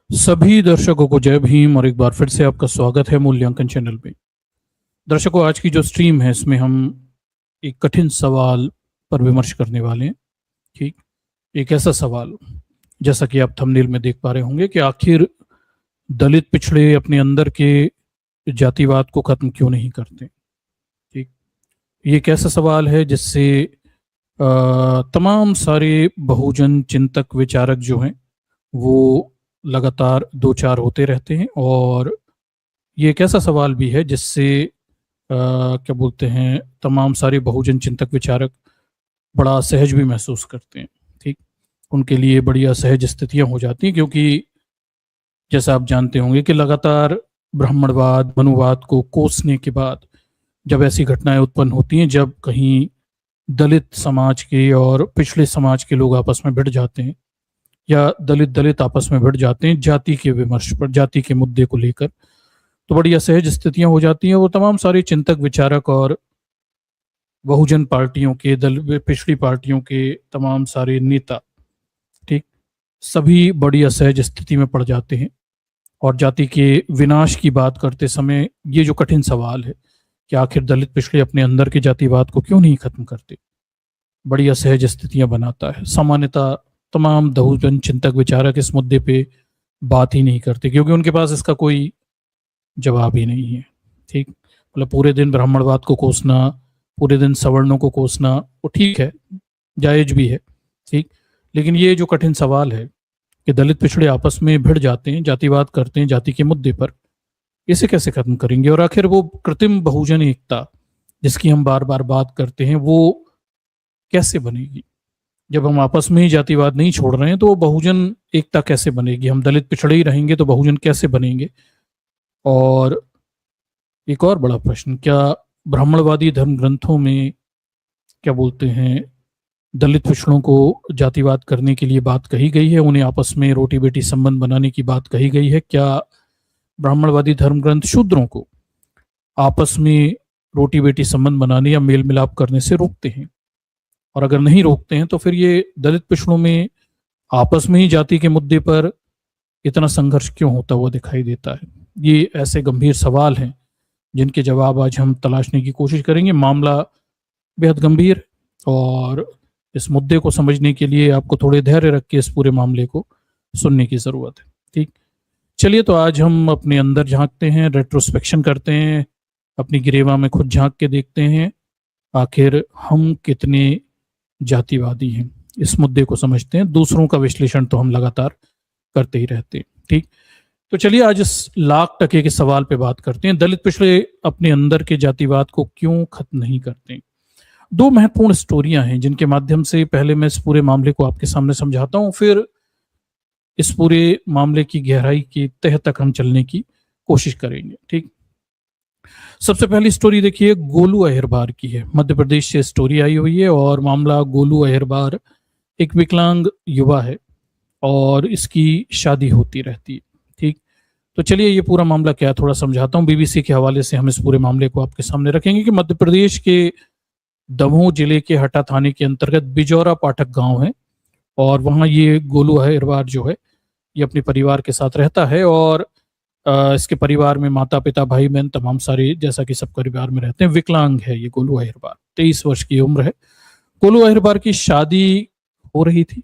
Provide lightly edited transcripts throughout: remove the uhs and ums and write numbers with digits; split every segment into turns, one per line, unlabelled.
सभी दर्शकों को जय भीम और एक बार फिर से आपका स्वागत है मूल्यांकन चैनल पे। दर्शकों, आज की जो स्ट्रीम है इसमें हम एक कठिन सवाल पर विमर्श करने वाले हैं। ठीक, एक ऐसा सवाल जैसा कि आप थंबनेल में देख पा रहे होंगे कि आखिर दलित पिछड़े अपने अंदर के जातिवाद को खत्म क्यों नहीं करते। ठीक, ये एक ऐसा सवाल है जिससे तमाम सारे बहुजन चिंतक विचारक जो हैं वो लगातार दो चार होते रहते हैं, और ये एक ऐसा सवाल भी है जिससे क्या बोलते हैं, तमाम सारे बहुजन चिंतक विचारक बड़ा असहज भी महसूस करते हैं। ठीक, उनके लिए बड़ी असहज स्थितियां हो जाती हैं, क्योंकि जैसा आप जानते होंगे कि लगातार ब्राह्मणवाद मनुवाद को कोसने के बाद जब ऐसी घटनाएं उत्पन्न होती हैं, जब कहीं दलित समाज के और पिछड़े समाज के लोग आपस में भिड़ जाते हैं या दलित दलित आपस में भिड़ जाते हैं जाति के विमर्श पर, जाति के मुद्दे को लेकर, तो बड़ी असहज स्थितियां हो जाती हैं। वो तमाम सारे चिंतक विचारक और बहुजन पार्टियों के, दल पिछड़ी पार्टियों के तमाम सारे नेता, ठीक, सभी बड़ी असहज स्थिति में पड़ जाते हैं। और जाति के विनाश की बात करते समय ये जो कठिन सवाल है कि आखिर दलित पिछड़े अपने अंदर के जातिवाद को क्यों नहीं खत्म करते, बड़ी असहज स्थितियां बनाता है। सामान्यतः तमाम बहुजन चिंतक विचारक इस मुद्दे पे बात ही नहीं करते, क्योंकि उनके पास इसका कोई जवाब ही नहीं है। ठीक, मतलब पूरे दिन ब्राह्मणवाद को कोसना, पूरे दिन सवर्णों को कोसना, वो ठीक है, जायज भी है। ठीक, लेकिन ये जो कठिन सवाल है कि दलित पिछड़े आपस में भिड़ जाते हैं, जातिवाद करते हैं जाति के मुद्दे पर, इसे कैसे खत्म करेंगे। और आखिर वो कृत्रिम बहुजन एकता जिसकी हम बार बार बात करते हैं, वो कैसे बनेगी। जब हम आपस में ही जातिवाद नहीं छोड़ रहे हैं तो वो बहुजन एकता कैसे बनेगी। हम दलित पिछड़े ही रहेंगे तो बहुजन कैसे बनेंगे। और एक और बड़ा प्रश्न, क्या ब्राह्मणवादी धर्म ग्रंथों में, क्या बोलते हैं, दलित पिछड़ों को जातिवाद करने के लिए बात कही गई है, उन्हें आपस में रोटी बेटी संबंध बनाने की बात कही गई है। क्या ब्राह्मणवादी धर्म ग्रंथ शूद्रों को आपस में रोटी बेटी संबंध बनाने या मेल मिलाप करने से रोकते हैं। और अगर नहीं रोकते हैं तो फिर ये दलित पिछड़ों में आपस में ही जाति के मुद्दे पर इतना संघर्ष क्यों होता हुआ दिखाई देता है। ये ऐसे गंभीर सवाल हैं जिनके जवाब आज हम तलाशने की कोशिश करेंगे। मामला बेहद गंभीर, और इस मुद्दे को समझने के लिए आपको थोड़े धैर्य रख के इस पूरे मामले को सुनने की जरूरत है। ठीक, चलिए तो आज हम अपने अंदर झांकते हैं, रेट्रोस्पेक्शन करते हैं, अपनी गिरेवा में खुद झांक के देखते हैं आखिर हम कितने जातिवादी हैं, इस मुद्दे को समझते हैं। दूसरों का विश्लेषण तो हम लगातार करते ही रहते हैं। ठीक, तो चलिए आज इस लाख टके के सवाल पे बात करते हैं, दलित पिछड़े अपने अंदर के जातिवाद को क्यों खत्म नहीं करते। दो महत्वपूर्ण स्टोरियां हैं जिनके माध्यम से पहले मैं इस पूरे मामले को आपके सामने समझाता हूं, फिर इस पूरे मामले की गहराई की तह तक हम चलने की कोशिश करेंगे। ठीक, सबसे पहली स्टोरी देखिए गोलू अहिरबार की है। मध्य प्रदेश से स्टोरी आई हुई है और मामला गोलू अहिरबार एक विकलांग युवा है और इसकी शादी होती रहती है। ठीक, तो चलिए ये पूरा मामला क्या है थोड़ा समझाता हूँ। बीबीसी के हवाले से हम इस पूरे मामले को आपके सामने रखेंगे कि मध्य प्रदेश के दमोह जिले के हटा थाने के अंतर्गत बिजौरा पाठक गांव है, और वहाँ ये गोलू अहिरबार जो है ये अपने परिवार के साथ रहता है। और इसके परिवार में माता पिता भाई बहन तमाम सारे, जैसा कि सब परिवार में रहते हैं। विकलांग है ये गोलू अहिरबार, 23 वर्ष की उम्र है। गोलू अहिरबार की शादी हो रही थी।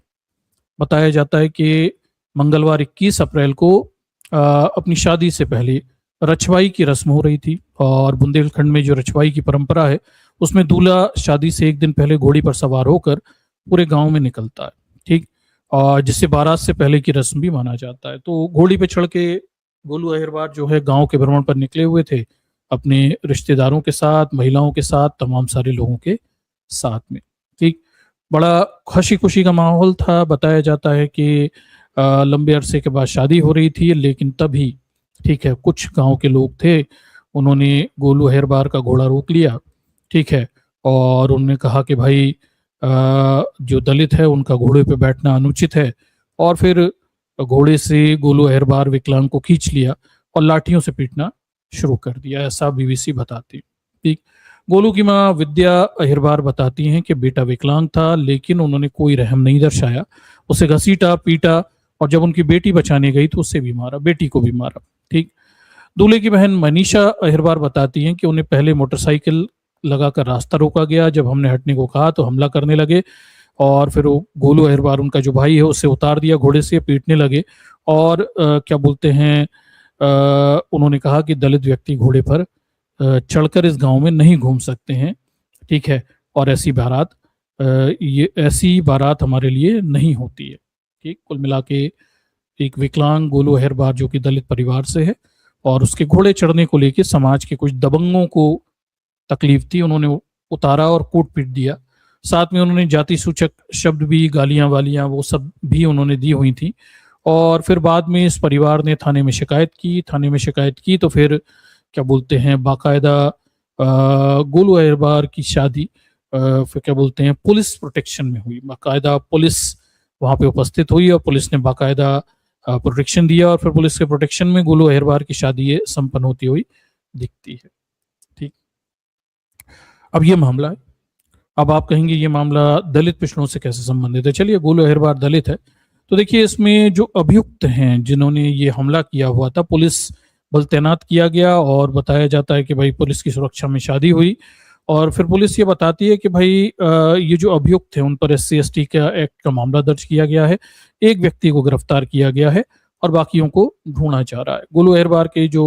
बताया जाता है कि मंगलवार 21 अप्रैल को अपनी शादी से पहले रछवाई की रस्म हो रही थी, और बुंदेलखंड में जो रछवाई की परंपरा है उसमें दूल्हा शादी से एक दिन पहले घोड़ी पर सवार होकर पूरे गांव में निकलता है। ठीक, और जिससे बारात से पहले की रस्म भी माना जाता है। तो घोड़ी पे चढ़ के गोलू अहिरबार जो है गांव के भ्रमण पर निकले हुए थे, अपने रिश्तेदारों के साथ, महिलाओं के साथ, तमाम सारे लोगों के साथ में। ठीक, बड़ा खुशी खुशी का माहौल था। बताया जाता है कि लंबे अरसे के बाद शादी हो रही थी, लेकिन तभी, ठीक है, कुछ गांव के लोग थे, उन्होंने गोलू अहिरबार का घोड़ा रोक लिया। ठीक है, और उन्होंने कहा कि भाई जो दलित है उनका घोड़े पे बैठना अनुचित है, और फिर घोड़े से गोलू अहिरबार विकलांग को खींच लिया और लाठियों से पीटना शुरू कर दिया, ऐसा बीबीसी बताती। ठीक, गोलू की मां विद्या अहिरबार बताती हैं कि बेटा विकलांग था, लेकिन उन्होंने कोई रहम नहीं दर्शाया, उसे घसीटा पीटा और जब उनकी बेटी बचाने गई तो उससे भी मारा, बेटी को भी मारा। ठीक। दूल्हे की बहन मनीषा अहिरबार बताती हैं कि उन्हें पहले मोटरसाइकिल लगाकर रास्ता रोका गया, जब हमने हटने को कहा तो हमला करने लगे, और फिर वो गोलू अहिरबार उनका जो भाई है उससे उतार दिया घोड़े से, पीटने लगे, और क्या बोलते हैं उन्होंने कहा कि दलित व्यक्ति घोड़े पर चढ़कर इस गांव में नहीं घूम सकते हैं। ठीक है, और ये ऐसी बारात हमारे लिए नहीं होती है। ठीक। कुल मिला के एक विकलांग गोलू अहिरबार जो कि दलित परिवार से है, और उसके घोड़े चढ़ने को लेकर समाज के कुछ दबंगों को तकलीफ थी, उन्होंने उतारा और कूट पीट दिया। साथ में उन्होंने जाति सूचक शब्द भी, गालियां वालियां वो सब भी उन्होंने दी हुई थी। और फिर बाद में इस परिवार ने थाने में शिकायत की, तो फिर क्या बोलते हैं बाकायदा गोलू अहिरबार की शादी फिर क्या बोलते हैं पुलिस प्रोटेक्शन में हुई। बाकायदा पुलिस वहां पे उपस्थित हुई और पुलिस ने बाकायदा प्रोटेक्शन दिया, और फिर पुलिस के प्रोटेक्शन में गोलू अहिरबार की शादी ये संपन्न होती हुई दिखती है। ठीक। अब ये मामला है, अब आप कहेंगे ये मामला दलित पिछड़ों से कैसे संबंधित है। चलिए, गोलू अहिरबार दलित है, तो देखिए इसमें जो अभियुक्त हैं जिन्होंने ये हमला किया हुआ था, पुलिस बल तैनात किया गया, और बताया जाता है कि भाई पुलिस की सुरक्षा में शादी हुई, और फिर पुलिस ये बताती है कि भाई ये जो अभियुक्त थे उन पर SC/ST का एक्ट का मामला दर्ज किया गया है, एक व्यक्ति को गिरफ्तार किया गया है और बाकियों को ढूंढा जा रहा है। गोलू अहिरबार के जो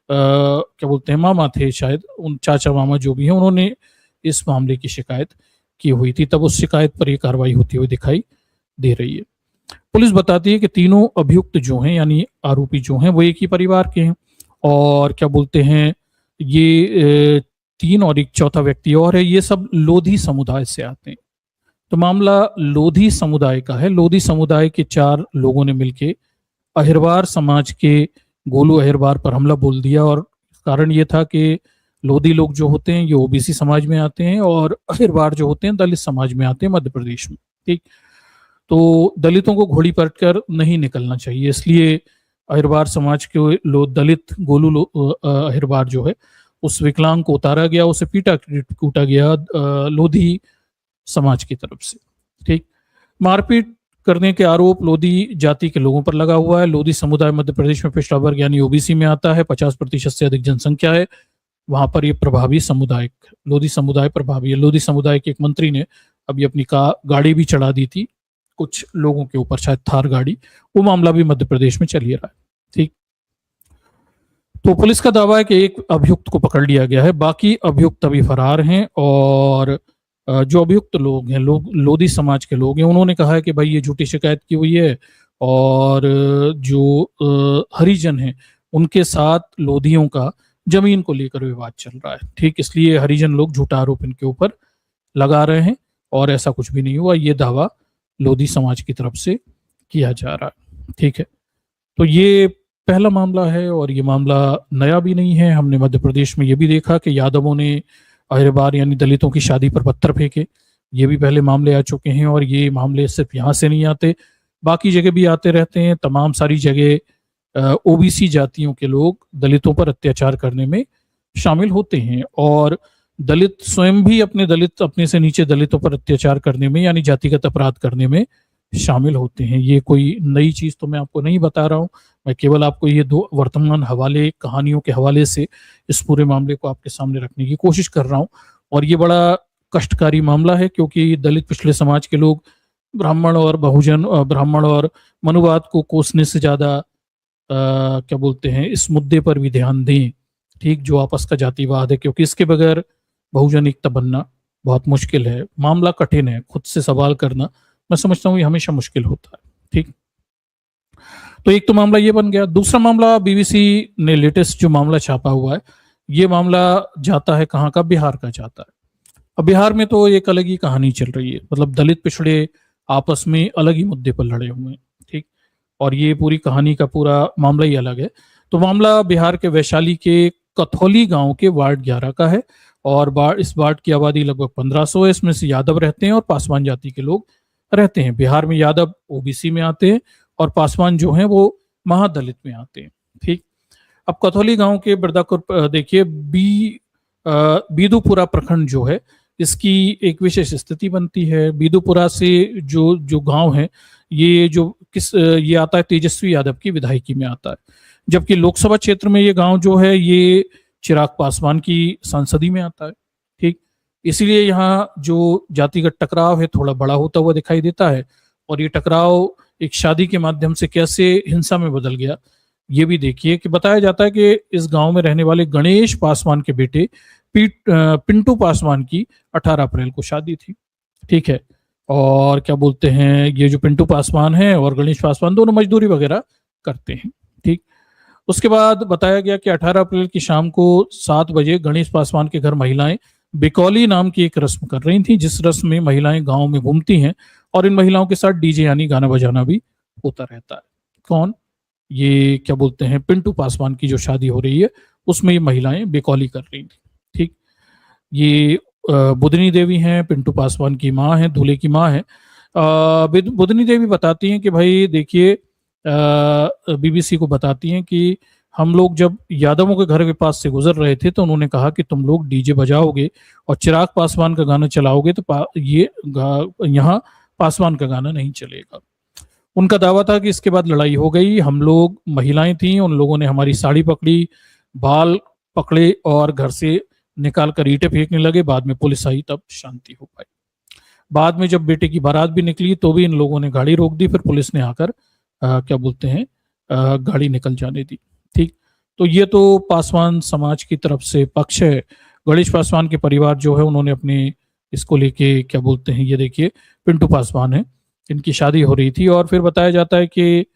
क्या बोलते हैं मामा थे, शायद उन चाचा मामा जो भी हैं, उन्होंने इस मामले की शिकायत की हुई थी, तब उस शिकायत पर यह कार्रवाई होती हुई दिखाई दे रही है। पुलिस बताती है कि तीनों अभियुक्त जो हैं यानी आरोपी जो हैं वो एक ही परिवार के हैं, और क्या बोलते हैं ये 3 और एक चौथा व्यक्ति और है, ये सब लोधी समुदाय से आते हैं। तो मामला लोधी समुदाय का है। लोधी समुदाय के 4 लोगों ने मिलकर अहिरबार समाज के गोलू अहिरबार पर हमला बोल दिया, और कारण ये था कि लोधी लोग जो होते हैं ये OBC समाज में आते हैं, और अहिरबार जो होते हैं दलित समाज में आते हैं मध्य प्रदेश में। ठीक। तो दलितों को घोड़ी पर कर नहीं निकलना चाहिए, इसलिए अहिरबार समाज के दलित गोलू अहिरबार जो है उस विकलांग को उतारा गया, उसे कूटा गया लोधी समाज की तरफ से। ठीक। मारपीट करने के आरोप लोधी जाति के लोगों पर लगा हुआ है। लोधी समुदाय मध्य प्रदेश में पिछड़ा वर्ग यानी OBC में आता है, 50% से अधिक जनसंख्या है वहां पर। ये प्रभावी समुदाय, लोधी समुदाय प्रभावी है। लोधी समुदाय के एक मंत्री ने अभी अपनी गाड़ी भी चढ़ा दी थी कुछ लोगों के ऊपर, शायद थार गाड़ी, वो मामला भी मध्य प्रदेश में चल ही रहा है। ठीक। तो पुलिस का दावा है कि एक अभियुक्त को पकड़ लिया गया है, बाकी अभियुक्त अभी फरार हैं, और जो अभियुक्त लोग हैं लोधी समाज के लोग हैं, उन्होंने कहा है कि भाई ये झूठी शिकायत की हुई है, और जो हरिजन हैं उनके साथ लोधियों का जमीन को लेकर विवाद चल रहा है। ठीक। इसलिए हरिजन लोग झूठा आरोप इनके ऊपर लगा रहे हैं, और ऐसा कुछ भी नहीं हुआ, ये दावा लोधी समाज की तरफ से किया जा रहा है। ठीक है, तो ये पहला मामला है, और ये मामला नया भी नहीं है। हमने मध्य प्रदेश में ये भी देखा कि यादवों ने अहिरबार यानी दलितों की शादी पर पत्थर फेंके, ये भी पहले मामले आ चुके हैं, और ये मामले सिर्फ यहाँ से नहीं आते, बाकी जगह भी आते रहते हैं। तमाम सारी जगह OBC जातियों के लोग दलितों पर अत्याचार करने में शामिल होते हैं, और दलित स्वयं भी अपने से नीचे दलितों पर अत्याचार करने में यानी जातिगत अपराध करने में शामिल होते हैं। ये कोई नई चीज तो मैं आपको नहीं बता रहा हूँ, मैं केवल आपको ये 2 वर्तमान हवाले, कहानियों के हवाले से इस पूरे मामले को आपके सामने रखने की कोशिश कर रहा हूँ। और ये बड़ा कष्टकारी मामला है, क्योंकि दलित पिछले समाज के लोग ब्राह्मण और मनुवाद को कोसने से ज्यादा क्या बोलते हैं इस मुद्दे पर भी ध्यान दें। ठीक। जो आपस का जातिवाद है, क्योंकि इसके बगैर बहुजन एकता बनना बहुत मुश्किल है। मामला कठिन है, खुद से सवाल करना मैं समझता हूँ ये हमेशा मुश्किल होता है। ठीक। तो एक तो मामला ये बन गया। दूसरा मामला BBC ने लेटेस्ट जो मामला छापा हुआ है, ये मामला जाता है कहाँ का, बिहार का जाता है। अब बिहार में तो एक अलग ही कहानी चल रही है, मतलब दलित पिछड़े आपस में अलग ही मुद्दे पर लड़े हुए हैं। ठीक। और ये पूरी कहानी का पूरा मामला ही अलग है। तो मामला बिहार के वैशाली के कथौली गांव के वार्ड 11 का है, और इस वार्ड की आबादी लगभग 1500 है। इसमें से यादव रहते हैं और पासवान जाति के लोग रहते हैं। बिहार में यादव OBC में आते हैं, और पासवान जो हैं वो महादलित में आते हैं। ठीक। अब कथौली गांव के बिरदापुर देखिए, बीदुपुरा प्रखंड जो है इसकी एक विशेष स्थिति बनती है। बीदुपुरा से जो गांव है, ये जो ये आता है तेजस्वी यादव की विधायकी में आता है, जबकि लोकसभा क्षेत्र में ये गांव जो है ये चिराग पासवान की सांसदी में आता है। ठीक, इसीलिए यहाँ जो जातिगत टकराव है थोड़ा बड़ा होता हुआ दिखाई देता है, और ये टकराव एक शादी के माध्यम से कैसे हिंसा में बदल गया ये भी देखिए कि बताया जाता है कि इस गांव में रहने वाले गणेश पासवान के बेटे पिंटू पासवान की 18 अप्रैल को शादी थी। ठीक है, और क्या बोलते हैं, ये जो पिंटू पासवान है और गणेश पासवान दोनों मजदूरी वगैरह करते हैं। ठीक, उसके बाद बताया गया कि 18 अप्रैल की शाम को 7 बजे गणेश पासवान के घर महिलाएं बिकौली नाम की एक रस्म कर रही थी, जिस रस्म में महिलाएं गांव में घूमती हैं और इन महिलाओं के साथ डीजे यानी गाना बजाना भी होता रहता है। कौन, ये क्या बोलते हैं, पिंटू पासवान की जो शादी हो रही है उसमें ये महिलाएं बेकौली कर रही थी। ठीक, ये बुधनी देवी हैं, पिंटू पासवान की माँ है, दूल्हे की माँ है। बुधनी देवी बताती हैं कि भाई देखिए, बीबीसी को बताती हैं कि हम लोग जब यादवों के घर के पास से गुजर रहे थे तो उन्होंने कहा कि तुम लोग डीजे बजाओगे और चिराग पासवान का गाना चलाओगे तो यहाँ पासवान का गाना नहीं चलेगा। उनका दावा था कि इसके बाद लड़ाई हो गई, हम लोग महिलाएं थीं, उन लोगों ने हमारी साड़ी पकड़ी, बाल पकड़े और घर से निकाल कर ईंटें फेंकने लगे। बाद में पुलिस आई तब शांति हो पाई। बाद में जब बेटे की बारात भी निकली तो भी इन लोगों ने गाड़ी रोक दी, फिर पुलिस ने आकर क्या बोलते हैं गाड़ी निकल जाने दी। ठीक, तो ये तो पासवान समाज की तरफ से पक्ष है। गणेश पासवान के परिवार जो है उन्होंने अपने इसको लेके क्या बोलते हैं, ये देखिए पिंटू पासवान है, इनकी शादी हो रही थी और फिर बताया जाता है कि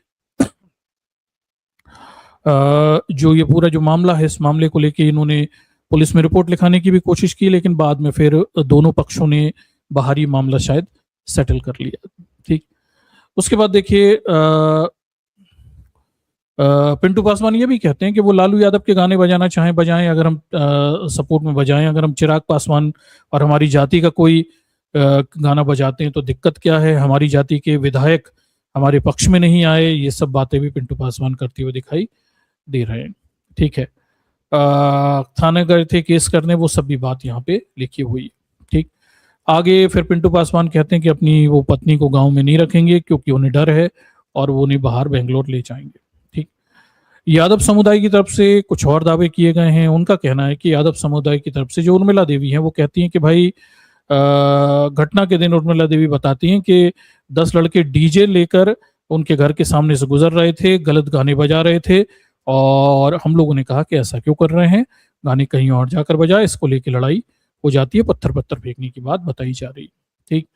जो ये पूरा जो मामला है इस मामले को लेके इन्होंने पुलिस में रिपोर्ट लिखाने की भी कोशिश की, लेकिन बाद में फिर दोनों पक्षों ने बाहरी मामला शायद सेटल कर लिया। ठीक, उसके बाद देखिए पिंटू पासवान ये भी कहते हैं कि वो लालू यादव के गाने बजाना चाहें बजाएं, अगर हम सपोर्ट में बजाएं, अगर हम चिराग पासवान और हमारी जाति का कोई गाना बजाते हैं तो दिक्कत क्या है, हमारी जाति के विधायक हमारे पक्ष में नहीं आए, ये सब बातें भी पिंटू पासवान करते हुए दिखाई दे रहे हैं। ठीक है, थाने गए थे केस करने, वो सब भी बात यहाँ पे लिखी हुई है। ठीक, आगे फिर पिंटू पासवान कहते हैं कि अपनी वो पत्नी को गांव में नहीं रखेंगे क्योंकि उन्हें डर है और वो उन्हें बाहर बेंगलोर ले जाएंगे। ठीक, यादव समुदाय की तरफ से कुछ और दावे किए गए हैं। उनका कहना है कि यादव समुदाय की तरफ से जो उर्मिला देवी हैं वो कहती हैं कि भाई घटना के दिन उर्मिला देवी बताती हैं कि 10 लड़के डीजे लेकर उनके घर के सामने से गुजर रहे थे, गलत गाने बजा रहे थे और हम लोगों ने कहा कि ऐसा क्यों कर रहे हैं, गाने कहीं और जाकर बजाए। इसको लेकर लड़ाई हो जाती है, पत्थर पत्थर फेंकने की बात बताई जा रही है। ठीक,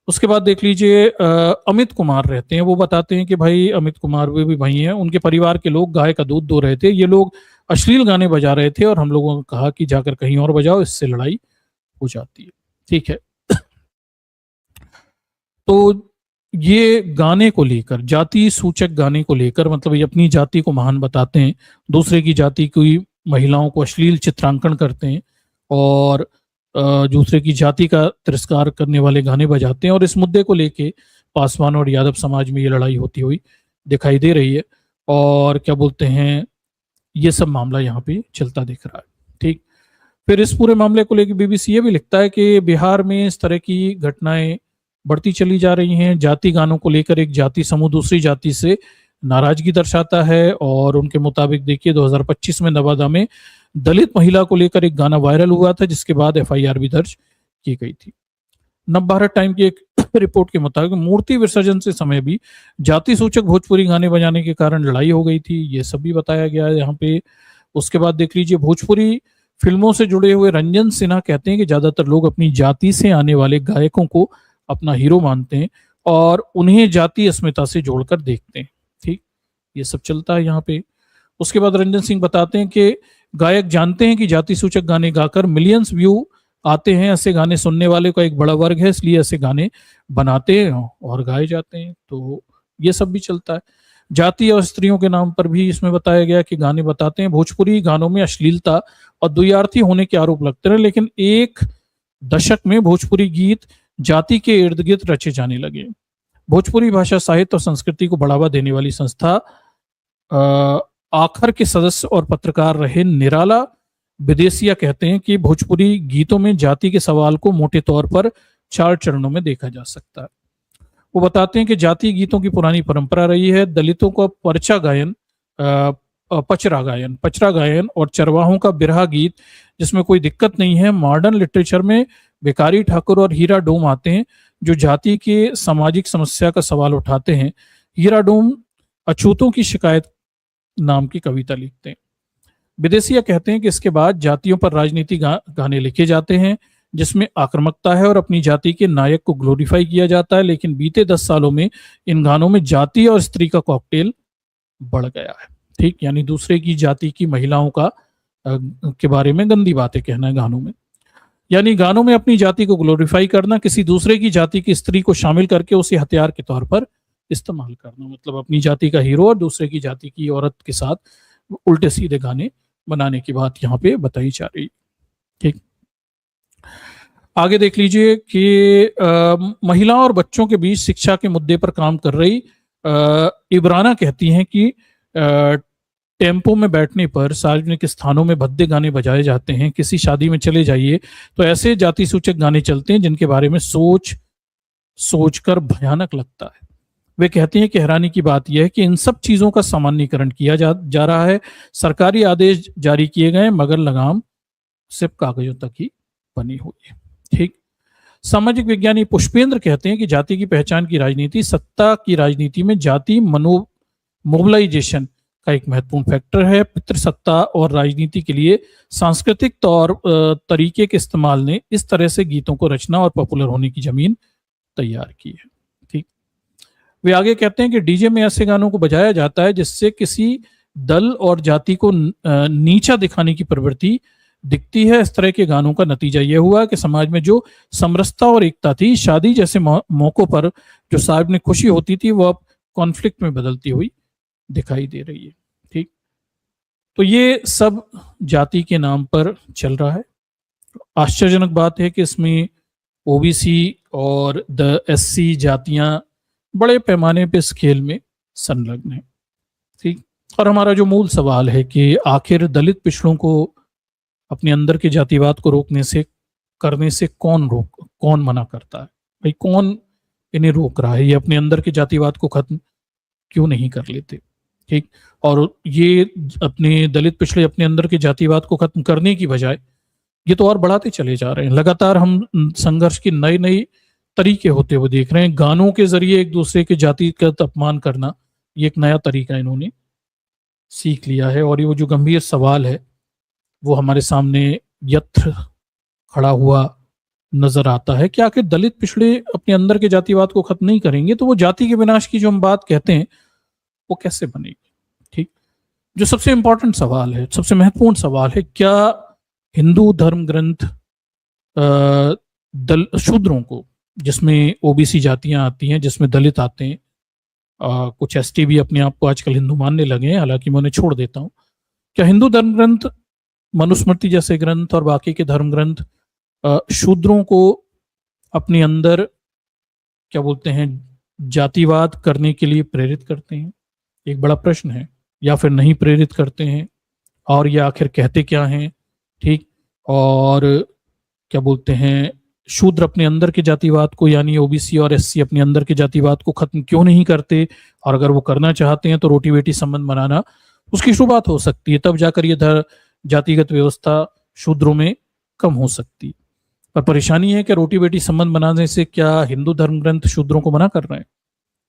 उसके बाद देख लीजिए अमित कुमार रहते हैं, वो बताते हैं कि भाई अमित कुमार वे भी भाई हैं, उनके परिवार के लोग गाय का दूध दो रहे थे, ये लोग अश्लील गाने बजा रहे थे और हम लोगों ने कहा कि जाकर कहीं और बजाओ, इससे लड़ाई हो जाती है। ठीक है, तो ये गाने को लेकर, जाति सूचक गाने को लेकर, मतलब ये अपनी जाति को महान बताते हैं, दूसरे की जाति की महिलाओं को अश्लील चित्रांकन करते हैं और दूसरे की जाति का तिरस्कार करने वाले गाने बजाते हैं और इस मुद्दे को लेके पासवान और यादव समाज में ये लड़ाई होती हुई दिखाई दे रही है और क्या बोलते हैं, ये सब मामला यहाँ पे चलता दिख रहा है। ठीक, फिर इस पूरे मामले को लेकर बीबीसी ये भी लिखता है कि बिहार में इस तरह की घटनाएं बढ़ती चली जा रही हैं। जाति गानों को लेकर एक जाति समूह दूसरी जाति से नाराजगी दर्शाता है और उनके मुताबिक देखिए 2025 में नवादा में दलित महिला को लेकर एक गाना वायरल हुआ था जिसके बाद एफआईआर भी दर्ज की गई थी। नवभारत टाइम की एक रिपोर्ट के मुताबिक मूर्ति विसर्जन से समय भी जाति सूचक भोजपुरी गाने बजाने के कारण लड़ाई हो गई थी, ये सब भी बताया गया है यहाँ पे। उसके बाद देख लीजिए भोजपुरी फिल्मों से जुड़े हुए रंजन सिन्हा कहते हैं कि ज्यादातर लोग अपनी जाति से आने वाले गायकों को अपना हीरो मानते हैं और उन्हें जाति अस्मिता से जोड़कर देखते हैं। ठीक, ये सब चलता है यहाँ पे। उसके बाद रंजन सिंह बताते हैं कि गायक जानते हैं कि जाति सूचक गाने गाकर मिलियंस व्यू आते हैं, ऐसे गाने सुनने वाले का एक बड़ा वर्ग है, इसलिए ऐसे गाने बनाते हैं और गाए जाते हैं, तो ये सब भी चलता है। जाति और स्त्रियों के नाम पर भी इसमें बताया गया कि गाने बताते हैं। भोजपुरी गानों में अश्लीलता और द्व्यार्थी होने के आरोप लगते रहे, लेकिन एक दशक में भोजपुरी गीत जाति के इर्द गिर्द रचे जाने लगे। भोजपुरी भाषा साहित्य और संस्कृति को बढ़ावा देने वाली संस्था आखर के सदस्य और पत्रकार रहे निराला विदेशिया कहते हैं कि भोजपुरी गीतों में जाति के सवाल को मोटे तौर पर 4 चरणों में देखा जा सकता है। वो बताते हैं कि जातीय गीतों की पुरानी परंपरा रही है। दलितों का पर्चा गायन, पचरा गायन और चरवाहों का बिरहा गीत, जिसमें कोई दिक्कत नहीं है। मॉडर्न लिटरेचर में भिखारी ठाकुर और हीरा डोम आते हैं, जो जाति के सामाजिक समस्या का सवाल उठाते हैं। हीरा डोम अछूतों की शिकायत नाम की कविता लिखते हैं। विदेशिया कहते हैं कि इसके बाद जातियों पर राजनीति गाने लिखे जाते हैं, जिसमें आक्रामकता है और अपनी जाति के नायक को ग्लोरीफाई किया जाता है। लेकिन बीते 10 सालों में इन गानों में जाति और स्त्री का कॉकटेल बढ़ गया है। ठीक, यानी दूसरे की जाति की महिलाओं का के बारे में गंदी बातें कहना है गानों में, यानी गानों में अपनी जाति को ग्लोरीफाई करना, किसी दूसरे की जाति की स्त्री को शामिल करके उसे हथियार के तौर पर इस्तेमाल करना। मतलब अपनी जाति का हीरो और दूसरे की जाति की औरत के साथ उल्टे सीधे गाने बनाने की बात यहाँ पे बताई जा रही। ठीक, आगे देख लीजिए कि महिलाओं और बच्चों के बीच शिक्षा के मुद्दे पर काम कर रही इब्राना कहती हैं कि टेम्पो में बैठने पर सार्वजनिक स्थानों में भद्दे गाने बजाए जाते हैं। किसी शादी में चले जाइए तो ऐसे जाति सूचक गाने चलते हैं जिनके बारे में सोचकर भयानक लगता है। वे कहती हैं कि हैरानी की बात यह है कि इन सब चीजों का सामान्यीकरण किया जा रहा है। सरकारी आदेश जारी किए गए मगर लगाम सिर्फ कागजों तक ही बनी हुई है। ठीक, सामाजिक विज्ञानी पुष्पेंद्र कहते हैं कि जाति की पहचान की राजनीति, सत्ता की राजनीति में जाति मोबिलाइजेशन का एक महत्वपूर्ण फैक्टर है। पितृसत्ता और राजनीति के लिए सांस्कृतिक तौर तरीके के इस्तेमाल ने इस तरह से गीतों को रचना और पॉपुलर होने की जमीन तैयार की है। ठीक, वे आगे कहते हैं कि डीजे में ऐसे गानों को बजाया जाता है जिससे किसी दल और जाति को नीचा दिखाने की प्रवृत्ति दिखती है। इस तरह के गानों का नतीजा यह हुआ कि समाज में जो समरसता और एकता थी, शादी जैसे मौकों पर जो सार्वजनिक खुशी होती थी, वो अब कॉन्फ्लिक्ट में बदलती हुई दिखाई दे रही है। ठीक, तो ये सब जाति के नाम पर चल रहा है। आश्चर्यजनक बात है कि इसमें ओबीसी और द एससी जातियां बड़े पैमाने पे इस खेल में संलग्न है। ठीक, और हमारा जो मूल सवाल है कि आखिर दलित पिछड़ों को अपने अंदर के जातिवाद को करने से कौन मना करता है? भाई कौन इन्हें रोक रहा है? ये अपने अंदर के जातिवाद को खत्म क्यों नहीं कर लेते? ठीक, और ये अपने दलित पिछड़े अपने अंदर के जातिवाद को खत्म करने की बजाय ये तो और बढ़ाते चले जा रहे हैं। लगातार हम संघर्ष की नई नई तरीके होते हुए देख रहे हैं। गानों के जरिए एक दूसरे के जातिगत अपमान करना, ये एक नया तरीका इन्होंने सीख लिया है। और ये वो जो गंभीर सवाल है वो हमारे सामने यत्र खड़ा हुआ नजर आता है कि आखिर दलित पिछड़े अपने अंदर के जातिवाद को खत्म नहीं करेंगे तो वो जाति के विनाश की जो हम बात कहते हैं वो कैसे बनेगी? ठीक, जो सबसे इंपॉर्टेंट सवाल है, सबसे महत्वपूर्ण सवाल है, क्या हिंदू धर्म ग्रंथ शूद्रों को, जिसमें ओबीसी जातियां आती हैं, जिसमें दलित आते हैं, कुछ एसटी भी अपने आप को आजकल हिंदू मानने लगे हैं, हालांकि मैं उन्हें छोड़ देता हूं, क्या हिंदू धर्म ग्रंथ, मनुस्मृति जैसे ग्रंथ और बाकी के धर्म ग्रंथ शूद्रों को अपने अंदर क्या बोलते हैं जातिवाद करने के लिए प्रेरित करते हैं? एक बड़ा प्रश्न है। या फिर नहीं प्रेरित करते हैं? और ये आखिर कहते क्या हैं? ठीक, और क्या बोलते हैं शूद्र अपने अंदर के जातिवाद को, यानी ओबीसी और एससी अपने अंदर के जातिवाद को खत्म क्यों नहीं करते? और अगर वो करना चाहते हैं तो रोटी बेटी संबंध बनाना उसकी शुरुआत हो सकती है, तब जाकर ये जातिगत व्यवस्था शूद्रों में कम हो सकती है। पर परेशानी है कि रोटी बेटी संबंध बनाने से क्या हिंदू धर्म ग्रंथ शूद्रों को मना कर रहे हैं?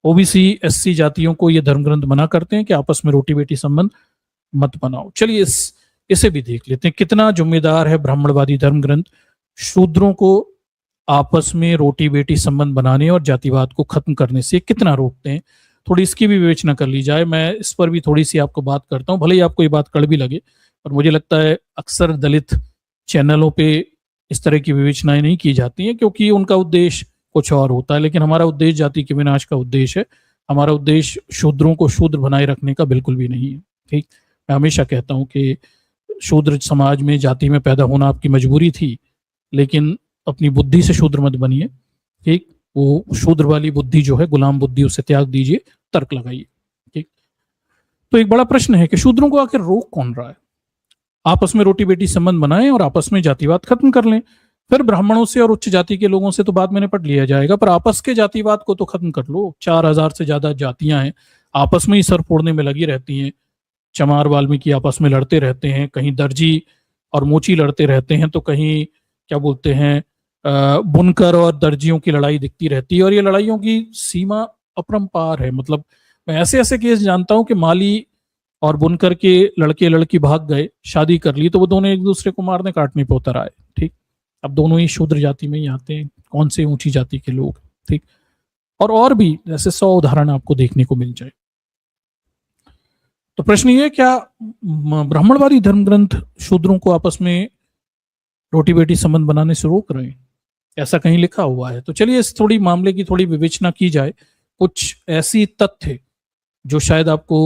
ओबीसी एससी जातियों को ये धर्म ग्रंथ मना करते हैं कि आपस में रोटी बेटी संबंध मत बनाओ। चलिए इसे भी देख लेते हैं, कितना जिम्मेदार है ब्राह्मणवादी धर्म ग्रंथ शूद्रों को आपस में रोटी बेटी संबंध बनाने और जातिवाद को खत्म करने से कितना रोकते हैं। थोड़ी इसकी भी विवेचना कर ली जाए। मैं इस पर भी थोड़ी सी आपको बात करता हूँ, भले ही आपको ये बात कड़वी लगे, पर मुझे लगता है अक्सर दलित चैनलों पे इस तरह की विवेचनाएं नहीं की जाती हैं क्योंकि उनका उद्देश्य कुछ और होता है। लेकिन हमारा उद्देश्य जाति के विनाश का उद्देश्य है। हमारा उद्देश्य शूद्रों को शूद्र बनाए रखने का बिल्कुल भी नहीं है। ठीक, मैं हमेशा कहता हूँ कि शूद्र समाज में, जाति में पैदा होना आपकी मजबूरी थी, लेकिन अपनी बुद्धि से शूद्र मत बनिए। ठीक, वो शूद्र वाली बुद्धि जो है, गुलाम बुद्धि, उसे त्याग दीजिए, तर्क लगाइए। ठीक, तो एक बड़ा प्रश्न है कि शूद्रों को आखिर रोक कौन रहा है? आपस में रोटी बेटी संबंध बनाएं और आपस में जातिवाद खत्म कर लें, फिर ब्राह्मणों से और उच्च जाति के लोगों से तो बाद में निपट लिया जाएगा, पर आपस के जातिवाद को तो खत्म कर लो। 4000 से ज्यादा जातियां हैं, आपस में ही सर फोड़ने में लगी रहती हैं। चमार वाल्मीकि आपस में लड़ते रहते हैं, कहीं दर्जी और मोची लड़ते रहते हैं, तो कहीं क्या बोलते हैं बुनकर और दर्जियों की लड़ाई दिखती रहती है। और ये लड़ाइयों की सीमा अपरंपार है। मतलब मैं ऐसे ऐसे केस जानता हूं कि माली और बुनकर के लड़के लड़की भाग गए, शादी कर ली, तो वो दोनों एक दूसरे को मारने काटने पे उतर आए। ठीक, अब दोनों ही शूद्र जाति में ही आते हैं, कौन से ऊंची जाति के लोग। ठीक, और भी ऐसे 100 उदाहरण आपको देखने को मिल जाए। तो प्रश्न ये, क्या ब्राह्मणवादी धर्म ग्रंथ शूद्रों को आपस में रोटी बेटी संबंध बनाने से रोक रहे हैं? ऐसा कहीं लिखा हुआ है? तो चलिए इस थोड़ी मामले की थोड़ी विवेचना की जाए। कुछ ऐसी तथ्य जो शायद आपको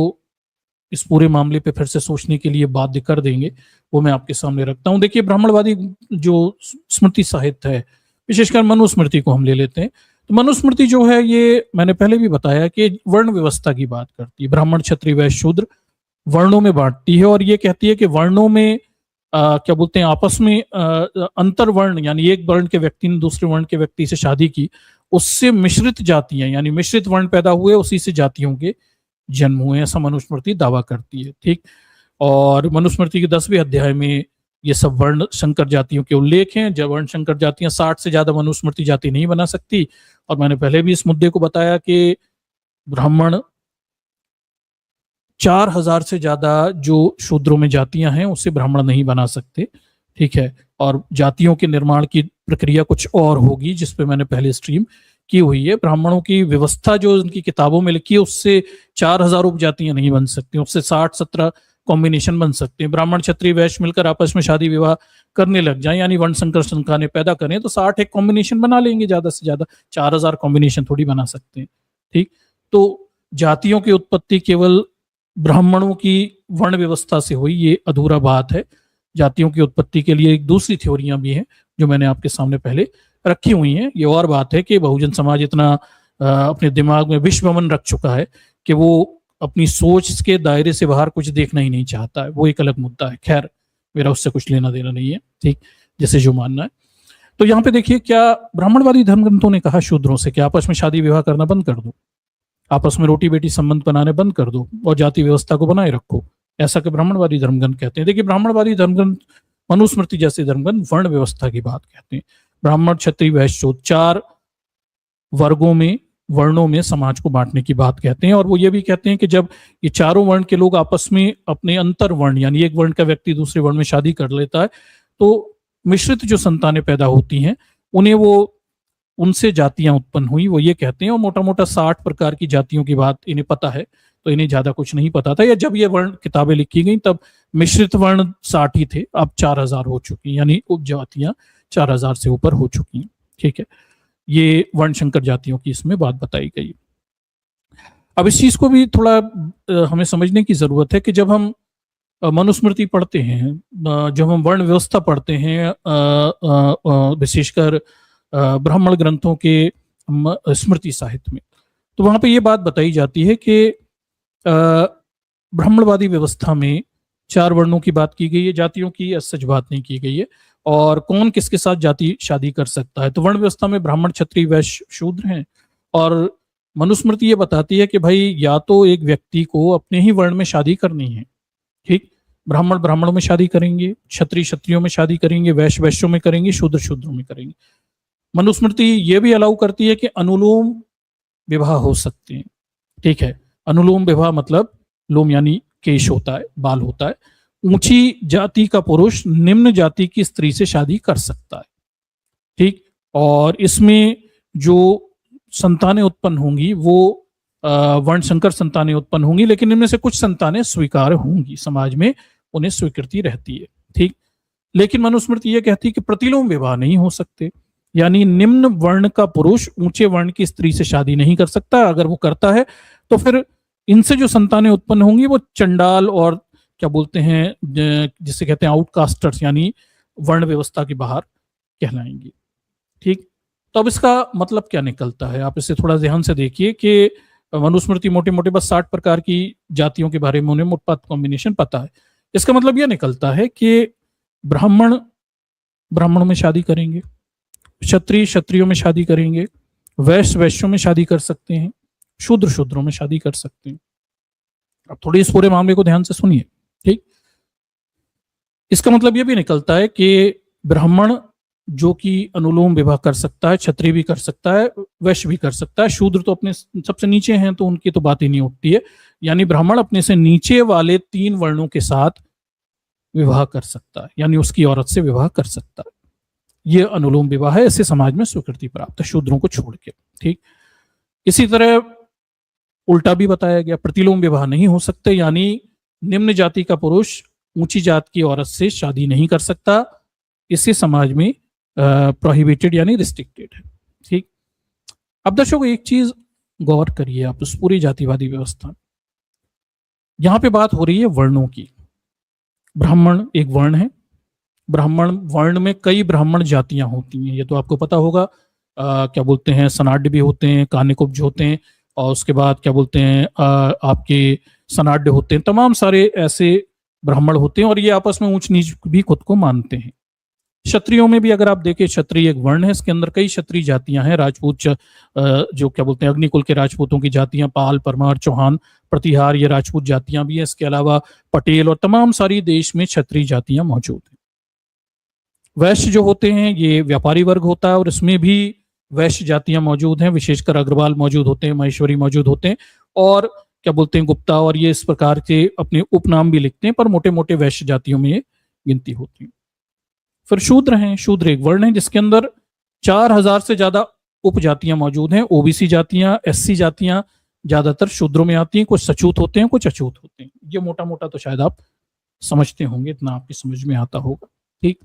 इस पूरे मामले पे फिर से सोचने के लिए बाध्य कर देंगे, वो मैं आपके सामने रखता हूं। देखिए, ब्राह्मणवादी जो स्मृति साहित्य है, विशेषकर मनुस्मृति को हम ले लेते हैं, तो मनुस्मृति जो है, ये मैंने पहले भी बताया कि वर्ण व्यवस्था की बात करती है। ब्राह्मण, क्षत्रिय, वैश्य, शूद्र वर्णों में बांटती है, और ये कहती है कि वर्णों में क्या बोलते हैं, आपस में अंतर वर्ण, यानी एक वर्ण के व्यक्ति ने दूसरे वर्ण के व्यक्ति से शादी की, उससे मिश्रित जातियां यानी मिश्रित वर्ण पैदा हुए, उसी से जातियों के जन्म हुए, ऐसा मनुस्मृति दावा करती है। ठीक, और मनुस्मृति के 10वें अध्याय में ये सब वर्ण संकर जातियों के उल्लेख हैं। जब वर्ण संकर जातियां 60 से ज्यादा मनुस्मृति जाति नहीं बना सकती, और मैंने पहले भी इस मुद्दे को बताया कि ब्राह्मण 4000 से ज्यादा जो शूद्रों में जातियां हैं उसे ब्राह्मण नहीं बना सकते। ठीक है, और जातियों के निर्माण की प्रक्रिया कुछ और होगी, जिसपे मैंने पहले स्ट्रीम की हुई है। ब्राह्मणों की व्यवस्था जो उनकी किताबों में लिखी है, उससे 4000 उपजातियां नहीं बन सकती, उससे 60-17 कॉम्बिनेशन बन सकते हैं। ब्राह्मण, क्षत्रिय, वैश्य मिलकर आपस में शादी विवाह करने लग जाए, यानी वर्ण संकर संतानें पैदा करें, तो 60 एक कॉम्बिनेशन बना लेंगे, ज्यादा से ज्यादा 4000 कॉम्बिनेशन थोड़ी बना सकते हैं। ठीक, तो जातियों की उत्पत्ति केवल ब्राह्मणों की वर्ण व्यवस्था से हुई, ये अधूरा बात है। जातियों की उत्पत्ति के लिए एक दूसरी थ्योरियां भी हैं जो मैंने आपके सामने पहले रखी हुई हैं। ये और बात है कि बहुजन समाज इतना अपने दिमाग में विश्वमन रख चुका है कि वो अपनी सोच के दायरे से बाहर कुछ देखना ही नहीं चाहता है, वो एक अलग मुद्दा है। खैर, मेरा उससे कुछ लेना देना नहीं है। ठीक, जैसे जो मानना है। तो यहाँ पे देखिए, क्या ब्राह्मणवादी धर्म ग्रंथों ने कहा शूद्रों से कि आपस में शादी विवाह करना बंद कर दो, आपस में रोटी बेटी संबंध बनाने बंद कर दो और जाति व्यवस्था को बनाए रखो, ऐसा कि ब्राह्मणवादी धर्मग्रंथ कहते हैं। देखिए, ब्राह्मणवादी धर्मग्रंथ मनुस्मृति जैसे धर्मग्रंथ वर्ण व्यवस्था की बात कहते हैं। ब्राह्मण, क्षत्रिय, वैश्य, शूद्र 4 वर्गों में, वर्णों में समाज को बांटने की बात कहते हैं। और वो ये भी कहते हैं कि जब ये चारों वर्ण के लोग आपस में अपने अंतर वर्ण, यानी एक वर्ण का व्यक्ति दूसरे वर्ण में शादी कर लेता है, तो मिश्रित जो संतानें पैदा होती हैं, उन्हें वो उनसे जातियां उत्पन्न हुई, वो ये कहते हैं। और मोटा मोटा 60 प्रकार की जातियों की बात इन्हें पता है, तो इन्हें ज्यादा कुछ नहीं पता था। या जब ये वर्ण किताबें लिखी गई तब मिश्रित वर्ण 60 ही थे, अब 4000 हो चुकी, यानी उपजातियां 4000 से ऊपर हो चुकी हैं। ठीक है, ये वर्ण संकर जातियों की इसमें बात बताई गई। अब इस चीज को भी थोड़ा हमें समझने की जरूरत है कि जब हम मनुस्मृति पढ़ते हैं, जब हम वर्ण व्यवस्था पढ़ते हैं, विशेषकर ब्राह्मण ग्रंथों के स्मृति साहित्य में, तो वहां पे ये बात बताई जाती है कि ब्राह्मणवादी व्यवस्था में 4 वर्णों की बात की गई है, जातियों की सच बात नहीं की गई है। और कौन किसके साथ जाति शादी कर सकता है, तो वर्ण व्यवस्था में ब्राह्मण, क्षत्रिय, वैश्य, शूद्र हैं। और मनुस्मृति ये बताती है कि भाई या तो एक व्यक्ति को अपने ही वर्ण में शादी करनी है। ठीक, ब्राह्मण ब्राह्मणों में शादी करेंगे, क्षत्रिय क्षत्रियों में शादी करेंगे, वैश्य वैश्यों में करेंगे, शूद्र शूद्रों में करेंगे। मनुस्मृति ये भी अलाउ करती है कि अनुलोम विवाह हो सकते हैं। ठीक है, अनुलोम विवाह मतलब लोम यानी केश होता है, बाल होता है। ऊंची जाति का पुरुष निम्न जाति की स्त्री से शादी कर सकता है। ठीक, और इसमें जो संतानें उत्पन्न होंगी वो वर्ण संकर संतानें उत्पन्न होंगी, लेकिन इनमें से कुछ संतानें स्वीकार होंगी, समाज में उन्हें स्वीकृति रहती है। ठीक, लेकिन मनुस्मृति यह कहती है कि प्रतिलोम विवाह नहीं हो सकते, यानी निम्न वर्ण का पुरुष ऊंचे वर्ण की स्त्री से शादी नहीं कर सकता। अगर वो करता है तो फिर इनसे जो संतानें उत्पन्न होंगी वो चंडाल और क्या बोलते हैं, जिसे कहते हैं आउटकास्टर्स, यानी वर्ण व्यवस्था के बाहर कहलाएंगी। ठीक, तो अब इसका मतलब क्या निकलता है, आप इसे थोड़ा ध्यान से देखिए कि मनुस्मृति मोटे मोटे बस 60 प्रकार की जातियों के बारे में उन्हें मुफ्त कॉम्बिनेशन पता है। इसका मतलब यह निकलता है कि ब्राह्मण ब्राह्मणों में शादी करेंगे, क्षत्रिय क्षत्रियों में शादी करेंगे, वैश्य वैश्यों में शादी कर सकते हैं, शूद्र शूद्रों में शादी कर सकते हैं। अब थोड़ी इस पूरे मामले को ध्यान से सुनिए, ठीक। इसका मतलब यह भी निकलता है कि ब्राह्मण जो कि अनुलोम विवाह कर सकता है, क्षत्रिय भी कर सकता है, वैश्य भी कर सकता है, शूद्र तो अपने सबसे नीचे हैं तो उनकी तो बात ही नहीं उठती है। यानी ब्राह्मण अपने से नीचे वाले 3 वर्णों के साथ विवाह कर सकता है, यानी उसकी औरत से विवाह कर सकता है। यह अनुलोम विवाह है, इससे समाज में स्वीकृति प्राप्त है, शूद्रों को छोड़ के, ठीक। इसी तरह उल्टा भी बताया गया, प्रतिलोम विवाह नहीं हो सकते, यानी निम्न जाति का पुरुष ऊंची जात की औरत से शादी नहीं कर सकता, इससे समाज में प्रोहिबिटेड यानी रिस्ट्रिक्टेड है, ठीक। अब दर्शकों एक चीज गौर करिए आप उस पूरी जातिवादी व्यवस्था, यहां पे बात हो रही है वर्णों की। ब्राह्मण एक वर्ण है, ब्राह्मण वर्ण में कई ब्राह्मण जातियां होती हैं, ये तो आपको पता होगा। क्या बोलते हैं, सनाड्य भी होते हैं, कान्यकुब्ज होते हैं, और उसके बाद क्या बोलते हैं आपके सनाड्य होते हैं, तमाम सारे ऐसे ब्राह्मण होते हैं और ये आपस में ऊंच नीच भी खुद को मानते हैं। क्षत्रियों में भी अगर आप देखें, क्षत्रिय एक वर्ण है, इसके अंदर कई क्षत्रिय जातियां हैं, राजपूत जो क्या बोलते हैं अग्निकुल के राजपूतों की जातियां, पाल, परमार, चौहान, प्रतिहार, ये राजपूत जातियां भी हैं। इसके अलावा पटेल और तमाम सारी देश में क्षत्रिय जातियां मौजूद हैं। वैश्य जो होते हैं ये व्यापारी वर्ग होता है और इसमें भी वैश्य जातियां मौजूद हैं, विशेषकर अग्रवाल मौजूद होते हैं, महेश्वरी मौजूद होते हैं, और क्या बोलते हैं गुप्ता, और ये इस प्रकार के अपने उपनाम भी लिखते हैं, पर मोटे मोटे वैश्य जातियों में ये गिनती होती है। फिर शूद्र हैं, शूद्र एक वर्ण है जिसके अंदर 4000 से ज्यादा उपजातियां मौजूद हैं। ओबीसी जातियां, एससी जातियां ज्यादातर शूद्रों में आती हैं, कुछ सचूत होते हैं, कुछ अछूत होते हैं। ये मोटा मोटा तो शायद आप समझते होंगे, इतना आपकी समझ में आता होगा, ठीक।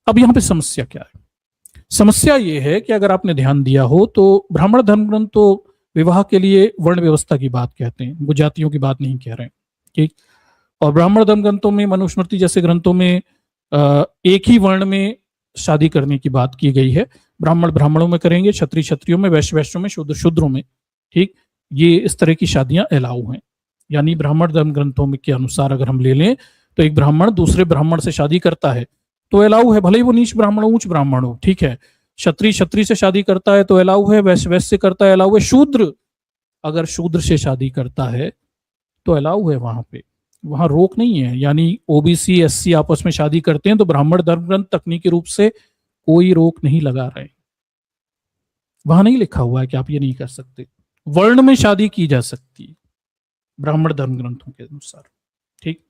अब यहाँ पे समस्या क्या है? समस्या ये है कि अगर आपने ध्यान दिया हो तो ब्राह्मण धर्म ग्रंथ तो विवाह के लिए वर्ण व्यवस्था की बात कहते हैं, वो जातियों की बात नहीं कह रहे हैं, ठीक। और ब्राह्मण धर्म ग्रंथों में, मनुस्मृति जैसे ग्रंथों में एक ही वर्ण में शादी करने की बात की गई है। ब्राह्मण ब्राह्मणों में करेंगे, क्षत्रिय क्षत्रियों में, वैश्य वैश्यों में, शूद्र शूद्रों में, ठीक। ये इस तरह की शादियां अलाउ हैं। यानी ब्राह्मण धर्म ग्रंथों में के अनुसार अगर हम ले लें तो एक ब्राह्मण दूसरे ब्राह्मण से शादी करता है तो अलाउ है, भले ही वो नीच ब्राह्मण हो, ऊंच ब्राह्मण हो, ठीक है। क्षत्रिय क्षत्रिय से शादी करता है तो अलाउ है, वैश्य वैश्य से करता है अलाउ है, शूद्र अगर शूद्र से शादी करता है तो अलाउ है, वहां पे वहां रोक नहीं है। यानी ओबीसी एससी आपस में शादी करते हैं तो ब्राह्मण धर्म ग्रंथ तकनीकी रूप से कोई रोक नहीं लगा रहे, वहां नहीं लिखा हुआ है कि आप ये नहीं कर सकते। वर्ण में शादी की जा सकती है ब्राह्मण धर्म ग्रंथों के अनुसार, ठीक।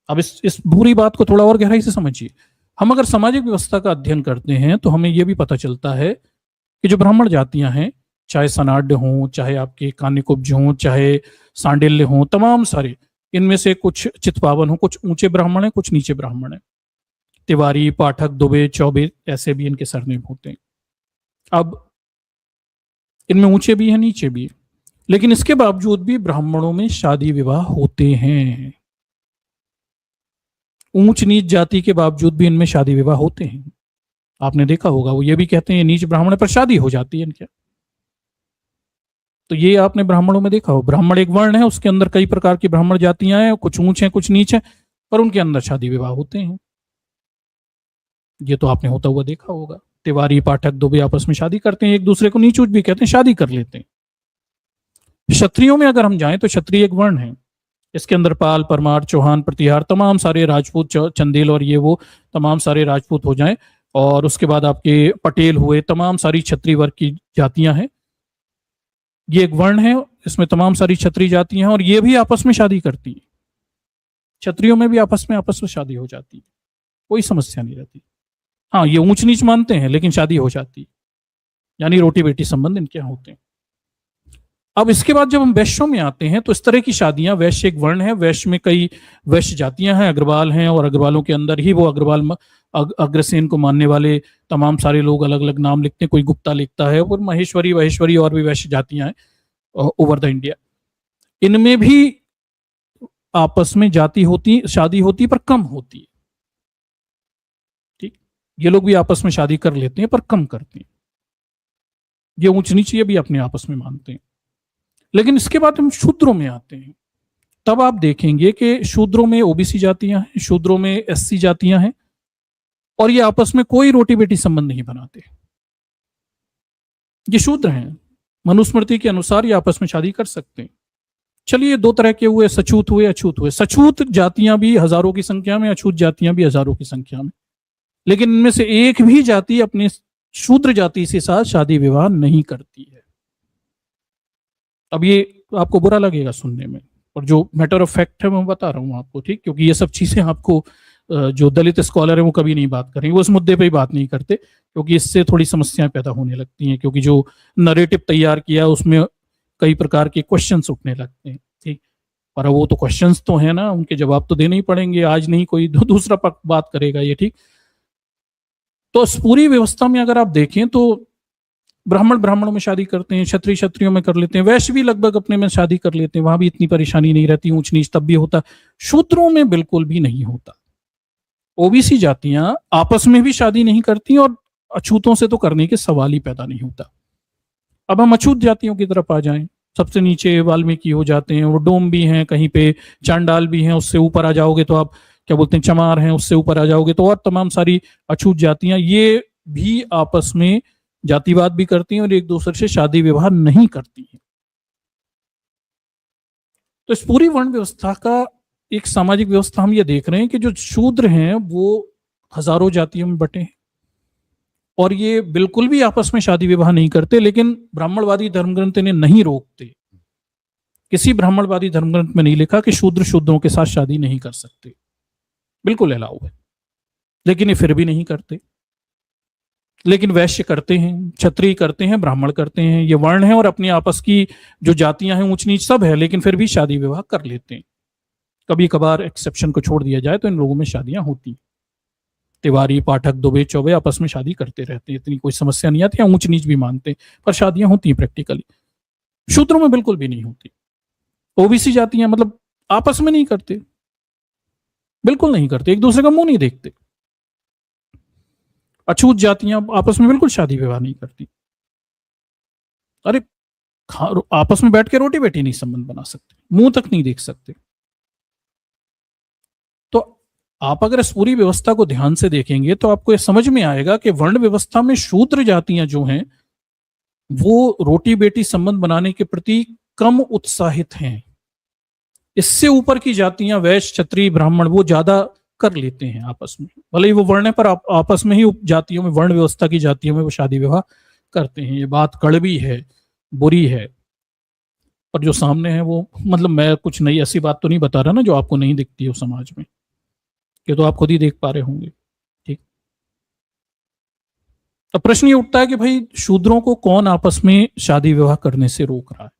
अब इस पूरी बात को थोड़ा और गहराई से समझिए। हम अगर सामाजिक व्यवस्था का अध्ययन करते हैं तो हमें यह भी पता चलता है कि जो ब्राह्मण जातियां हैं, चाहे सनाड्य हों, चाहे आपके कान्यकुब्ज हों, चाहे सांडिल्य हों, तमाम सारे, इनमें से कुछ चित्पावन हो, कुछ ऊंचे ब्राह्मण हैं, कुछ नीचे ब्राह्मण हैं। तिवारी, पाठक, दुबे, चौबे, ऐसे भी इनके सरनेम होते हैं। अब इनमें ऊंचे भी हैं, नीचे भी हैं, लेकिन इसके बावजूद भी ब्राह्मणों में शादी विवाह होते हैं। ऊंच नीच जाति के बावजूद भी इनमें शादी विवाह होते हैं। आपने देखा होगा, वो ये भी कहते हैं नीच ब्राह्मण पर शादी हो जाती है इनके। तो ये आपने ब्राह्मणों में देखा हो, ब्राह्मण एक वर्ण है, उसके अंदर कई प्रकार की ब्राह्मण जातियां हैं, कुछ ऊंच हैं, कुछ नीच हैं, पर उनके अंदर शादी विवाह होते हैं। ये तो आपने होता हुआ देखा होगा। तिवारी, पाठक, दुबे आपस में शादी करते हैं, एक दूसरे को नीच ऊंच भी कहते हैं, शादी कर लेते हैं। क्षत्रियों में अगर हम जाएं तो क्षत्रिय एक वर्ण है, इसके अंदर पाल, परमार, चौहान, प्रतिहार, तमाम सारे राजपूत, चंदेल और ये वो तमाम सारे राजपूत हो जाएं, और उसके बाद आपके पटेल हुए, तमाम सारी क्षत्रिय वर्ग की जातियां हैं। ये एक वर्ण है, इसमें तमाम सारी क्षत्रिय जातियां हैं और ये भी आपस में शादी करती है। क्षत्रियों में भी आपस में शादी हो जाती है, कोई समस्या नहीं रहती। हाँ, ये ऊंच नीच मानते हैं लेकिन शादी हो जाती है, यानी रोटी बेटी संबंध इनके यहाँ होते हैं। अब इसके बाद जब हम वैश्यों में आते हैं तो इस तरह की शादियां, वैश्य एक वर्ण है, वैश्य में कई वैश्य जातियां हैं, अग्रवाल हैं, और अग्रवालों के अंदर ही वो अग्रवाल अग्रसेन को मानने वाले तमाम सारे लोग अलग अलग नाम लिखते हैं, कोई गुप्ता लिखता है, और महेश्वरी, वहेश्वरी और भी वैश्य जातियां हैं ओवर द इंडिया। इनमें भी आपस में जाति होती, शादी होती, पर कम होती है, ठीक। ये लोग भी आपस में शादी कर लेते हैं पर कम करते हैं, ये ऊंच नीच ये भी अपने आपस में मानते हैं। लेकिन इसके बाद हम शूद्रों में आते हैं, तब आप देखेंगे कि शूद्रों में ओबीसी जातियां हैं, शूद्रों में एससी जातियां हैं, और ये आपस में कोई रोटी बेटी संबंध नहीं बनाते। ये शूद्र हैं, मनुस्मृति के अनुसार ये आपस में शादी कर सकते हैं। चलिए, दो तरह के हुए, सछूत हुए, अछूत हुए। सछूत जातियां भी हजारों की संख्या में, अछूत जातियां भी हजारों की संख्या में, लेकिन इनमें से एक भी जाति अपने शूद्र जाति के साथ शादी विवाह नहीं करती है। अब ये आपको बुरा लगेगा सुनने में, और जो मैटर ऑफ फैक्ट है मैं बता रहा हूं आपको, ठीक, क्योंकि ये सब चीजें आपको जो दलित स्कॉलर है वो कभी नहीं बात करेंगे, वो उस मुद्दे पे ही बात नहीं करते, क्योंकि इससे थोड़ी समस्याएं पैदा होने लगती हैं, क्योंकि जो नरेटिव तैयार किया उसमें कई प्रकार के क्वेश्चंस उठने लगते हैं, ठीक। पर वो तो क्वेश्चंस तो है ना, उनके जवाब तो देने ही पड़ेंगे, आज नहीं कोई दूसरा पक्ष बात करेगा ये, ठीक। तो इस पूरी व्यवस्था में अगर आप देखें तो ब्राह्मण ब्राह्मणों में शादी करते हैं, क्षत्रिय क्षत्रियों में कर लेते हैं, वैश्य भी लगभग अपने में शादी कर लेते हैं, वहां भी इतनी परेशानी नहीं रहती, ऊंच नीच तब भी होता, शूद्रों में बिल्कुल भी नहीं होता। ओबीसी जातियां आपस में भी शादी नहीं करती और अछूतों से तो करने के सवाल ही पैदा नहीं होता। अब हम अछूत जातियों की तरफ आ जाएं, सबसे नीचे वाल्मीकि हो जाते हैं, वो डोम भी हैं, कहीं पे चांडाल भी हैं, उससे ऊपर आ जाओगे तो आप क्या बोलते हैं चमार हैं, उससे ऊपर आ जाओगे तो और तमाम सारी अछूत जातियां, ये भी आपस में जातिवाद भी करती हैं और एक दूसरे से शादी विवाह नहीं करती हैं। तो इस पूरी वर्ण व्यवस्था का एक सामाजिक व्यवस्था हम ये देख रहे हैं कि जो शूद्र हैं वो हजारों जातियों में बटे हैं और ये बिल्कुल भी आपस में शादी विवाह नहीं करते, लेकिन ब्राह्मणवादी धर्मग्रंथ इन्हें नहीं रोकते। किसी ब्राह्मणवादी धर्मग्रंथ में नहीं लिखा कि शूद्र शूद्रों के साथ शादी नहीं कर सकते, बिल्कुल अलाउ है, लेकिन ये फिर भी नहीं करते। लेकिन वैश्य करते हैं, क्षत्रिय करते हैं, ब्राह्मण करते हैं, ये वर्ण है और अपनी आपस की जो जातियां हैं ऊंच नीच सब है, लेकिन फिर भी शादी विवाह कर लेते हैं। कभी कभार एक्सेप्शन को छोड़ दिया जाए तो इन लोगों में शादियां होती, तिवारी पाठक दुबे चौबे आपस में शादी करते रहते हैं, इतनी कोई समस्या नहीं आती, ऊंच नीच भी मानते हैं, पर शादियां होती हैं प्रैक्टिकली। शूद्रों में बिल्कुल भी नहीं होती। ओबीसी जातियां मतलब आपस में नहीं करते, बिल्कुल नहीं करते, एक दूसरे का मुंह नहीं देखते। अछूत जातियां आपस में बिल्कुल शादी विवाह नहीं करती। अरे आपस में बैठ के रोटी बेटी नहीं संबंध बना सकते, मुंह तक नहीं देख सकते। तो आप अगर इस पूरी व्यवस्था को ध्यान से देखेंगे तो आपको यह समझ में आएगा कि वर्ण व्यवस्था में शूद्र जातियां जो हैं वो रोटी बेटी संबंध बनाने के प्रति कम उत्साहित हैं। इससे ऊपर की जातियां वैश्य क्षत्रिय ब्राह्मण वो ज्यादा कर लेते हैं आपस में, भले ही वो वर्ण है पर आपस में ही जातियों में, वर्ण व्यवस्था की जातियों में वो शादी विवाह करते हैं। ये बात कड़वी है, बुरी है, और जो सामने है वो, मतलब मैं कुछ नई ऐसी बात तो नहीं बता रहा ना जो आपको नहीं दिखती हो समाज में, ये तो आप खुद ही देख पा रहे होंगे, ठीक। अब प्रश्न ये उठता है कि भाई शूद्रों को कौन आपस में शादी विवाह करने से रोक रहा है?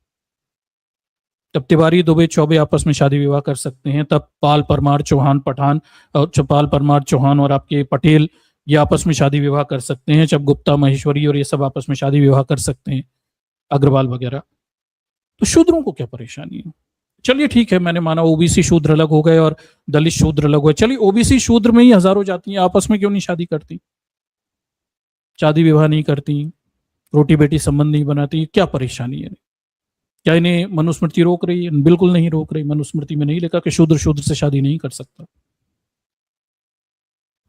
तब तिवारी दुबे चौबे आपस में शादी विवाह कर सकते हैं, तब पाल परमार चौहान पठान, पाल परमार चौहान और आपके पटेल ये आपस में शादी विवाह कर सकते हैं, जब गुप्ता महेश्वरी और ये सब आपस में शादी विवाह कर सकते हैं, अग्रवाल वगैरह। तो शूद्रों को क्या परेशानी है? चलिए ठीक है, मैंने माना ओबीसी शूद्र अलग हो गए और दलित शूद्र अलग हुए, चलिए ओबीसी शूद्र में ही हजारों जातियां आपस में क्यों नहीं शादी करती, शादी विवाह नहीं करती, रोटी बेटी संबंध नहीं बनाती, क्या परेशानी है? क्या इन्हें मनुस्मृति रोक रही है? बिल्कुल नहीं रोक रही। मनुस्मृति में नहीं लिखा कि शूद्र शूद्र से शादी नहीं कर सकता।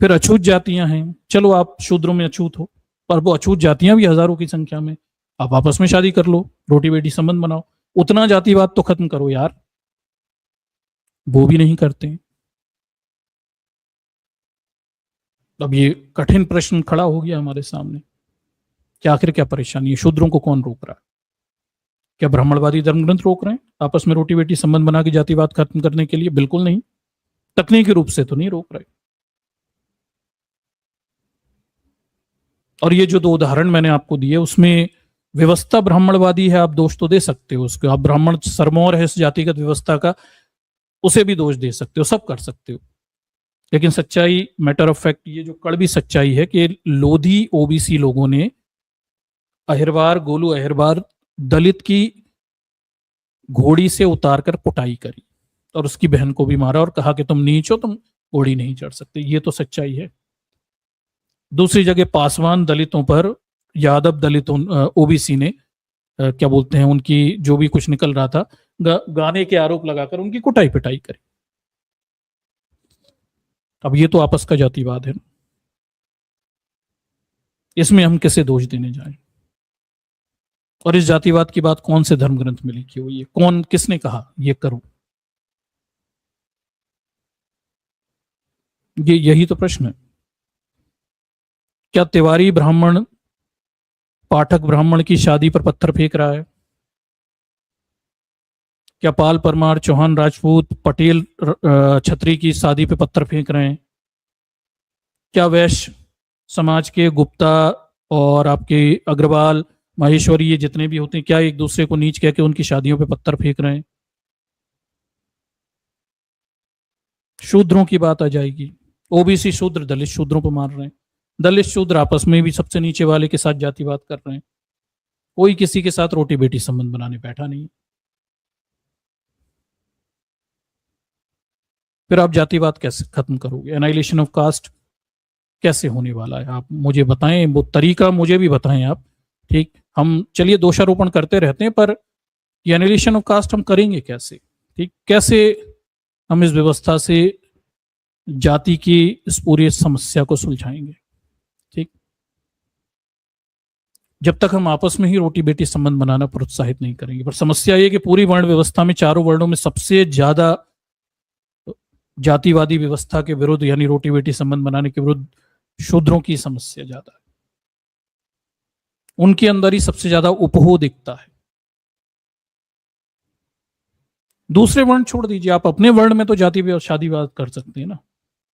फिर अछूत जातियां हैं, चलो आप शूद्रों में अछूत हो, पर वो अछूत जातियां भी हजारों की संख्या में, आप आपस में शादी कर लो, रोटी बेटी संबंध बनाओ, उतना जातिवाद तो खत्म करो यार, वो भी नहीं करते। अब ये कठिन प्रश्न खड़ा हो गया हमारे सामने कि आखिर क्या परेशानी है, शूद्रों को कौन रोक रहा है? क्या ब्राह्मणवादी धर्मग्रंथ रोक रहे हैं आपस में रोटी बेटी संबंध बना के जातिवाद खत्म करने के लिए? बिल्कुल नहीं, तकनीकी रूप से तो नहीं रोक रहे। और ये जो दो उदाहरण मैंने आपको दिए उसमें व्यवस्था ब्राह्मणवादी है, आप दोष तो दे सकते हो उसको, आप ब्राह्मण सरमौर है इस जातिगत व्यवस्था का, उसे भी दोष दे सकते हो, सब कर सकते हो, लेकिन सच्चाई, मैटर ऑफ फैक्ट, ये जो कड़वी सच्चाई है कि लोधी ओबीसी लोगों ने अहिरवार, गोलू अहिरवार दलित की घोड़ी से उतारकर कुटाई करी और उसकी बहन को भी मारा और कहा कि तुम नीच हो, तुम घोड़ी नहीं चढ़ सकते, ये तो सच्चाई है। दूसरी जगह पासवान दलितों पर यादव दलितों ओबीसी ने क्या बोलते हैं, उनकी जो भी कुछ निकल रहा था गाने के आरोप लगाकर उनकी कुटाई पिटाई करी। अब ये तो आपस का जातिवाद है। इसमें हम किसे दोष देने जाएं? और इस जातिवाद की बात कौन से धर्म ग्रंथ में लिखी हुई है? कौन, किसने कहा ये करो? ये यही तो प्रश्न है। क्या तिवारी ब्राह्मण पाठक ब्राह्मण की शादी पर पत्थर फेंक रहा है? क्या पाल परमार चौहान राजपूत पटेल छत्री की शादी पे पत्थर फेंक रहे हैं? क्या वैश्य समाज के गुप्ता और आपके अग्रवाल माहेश्वरी ये जितने भी होते हैं, क्या एक दूसरे को नीच कह के उनकी शादियों पे पत्थर फेंक रहे हैं? शूद्रों की बात आ जाएगी, ओबीसी शूद्र दलित शूद्रों को मार रहे हैं, दलित शूद्र आपस में भी सबसे नीचे वाले के साथ जातिवाद कर रहे हैं। कोई किसी के साथ रोटी बेटी संबंध बनाने बैठा नहीं। फिर आप जातिवाद कैसे खत्म करोगे? एनाइलेशन ऑफ कास्ट कैसे होने वाला है? आप मुझे बताएं, वो तरीका मुझे भी बताएं आप। ठीक, हम चलिए दोषारोपण करते रहते हैं, पर एनाइलेशन ऑफ कास्ट हम करेंगे कैसे? ठीक, कैसे हम इस व्यवस्था से जाति की इस पूरी समस्या को सुलझाएंगे? ठीक, जब तक हम आपस में ही रोटी बेटी संबंध बनाना प्रोत्साहित नहीं करेंगे। पर समस्या ये कि पूरी वर्ण व्यवस्था में चारों वर्णों में सबसे ज्यादा जातिवादी व्यवस्था के विरुद्ध, यानी रोटी बेटी संबंध बनाने के विरुद्ध शूद्रों की समस्या ज्यादा है। उनके अंदर ही सबसे ज्यादा उपहो दिखता है। दूसरे वर्ण छोड़ दीजिए, आप अपने वर्ण में तो जाति शादीवाद कर सकते हैं ना।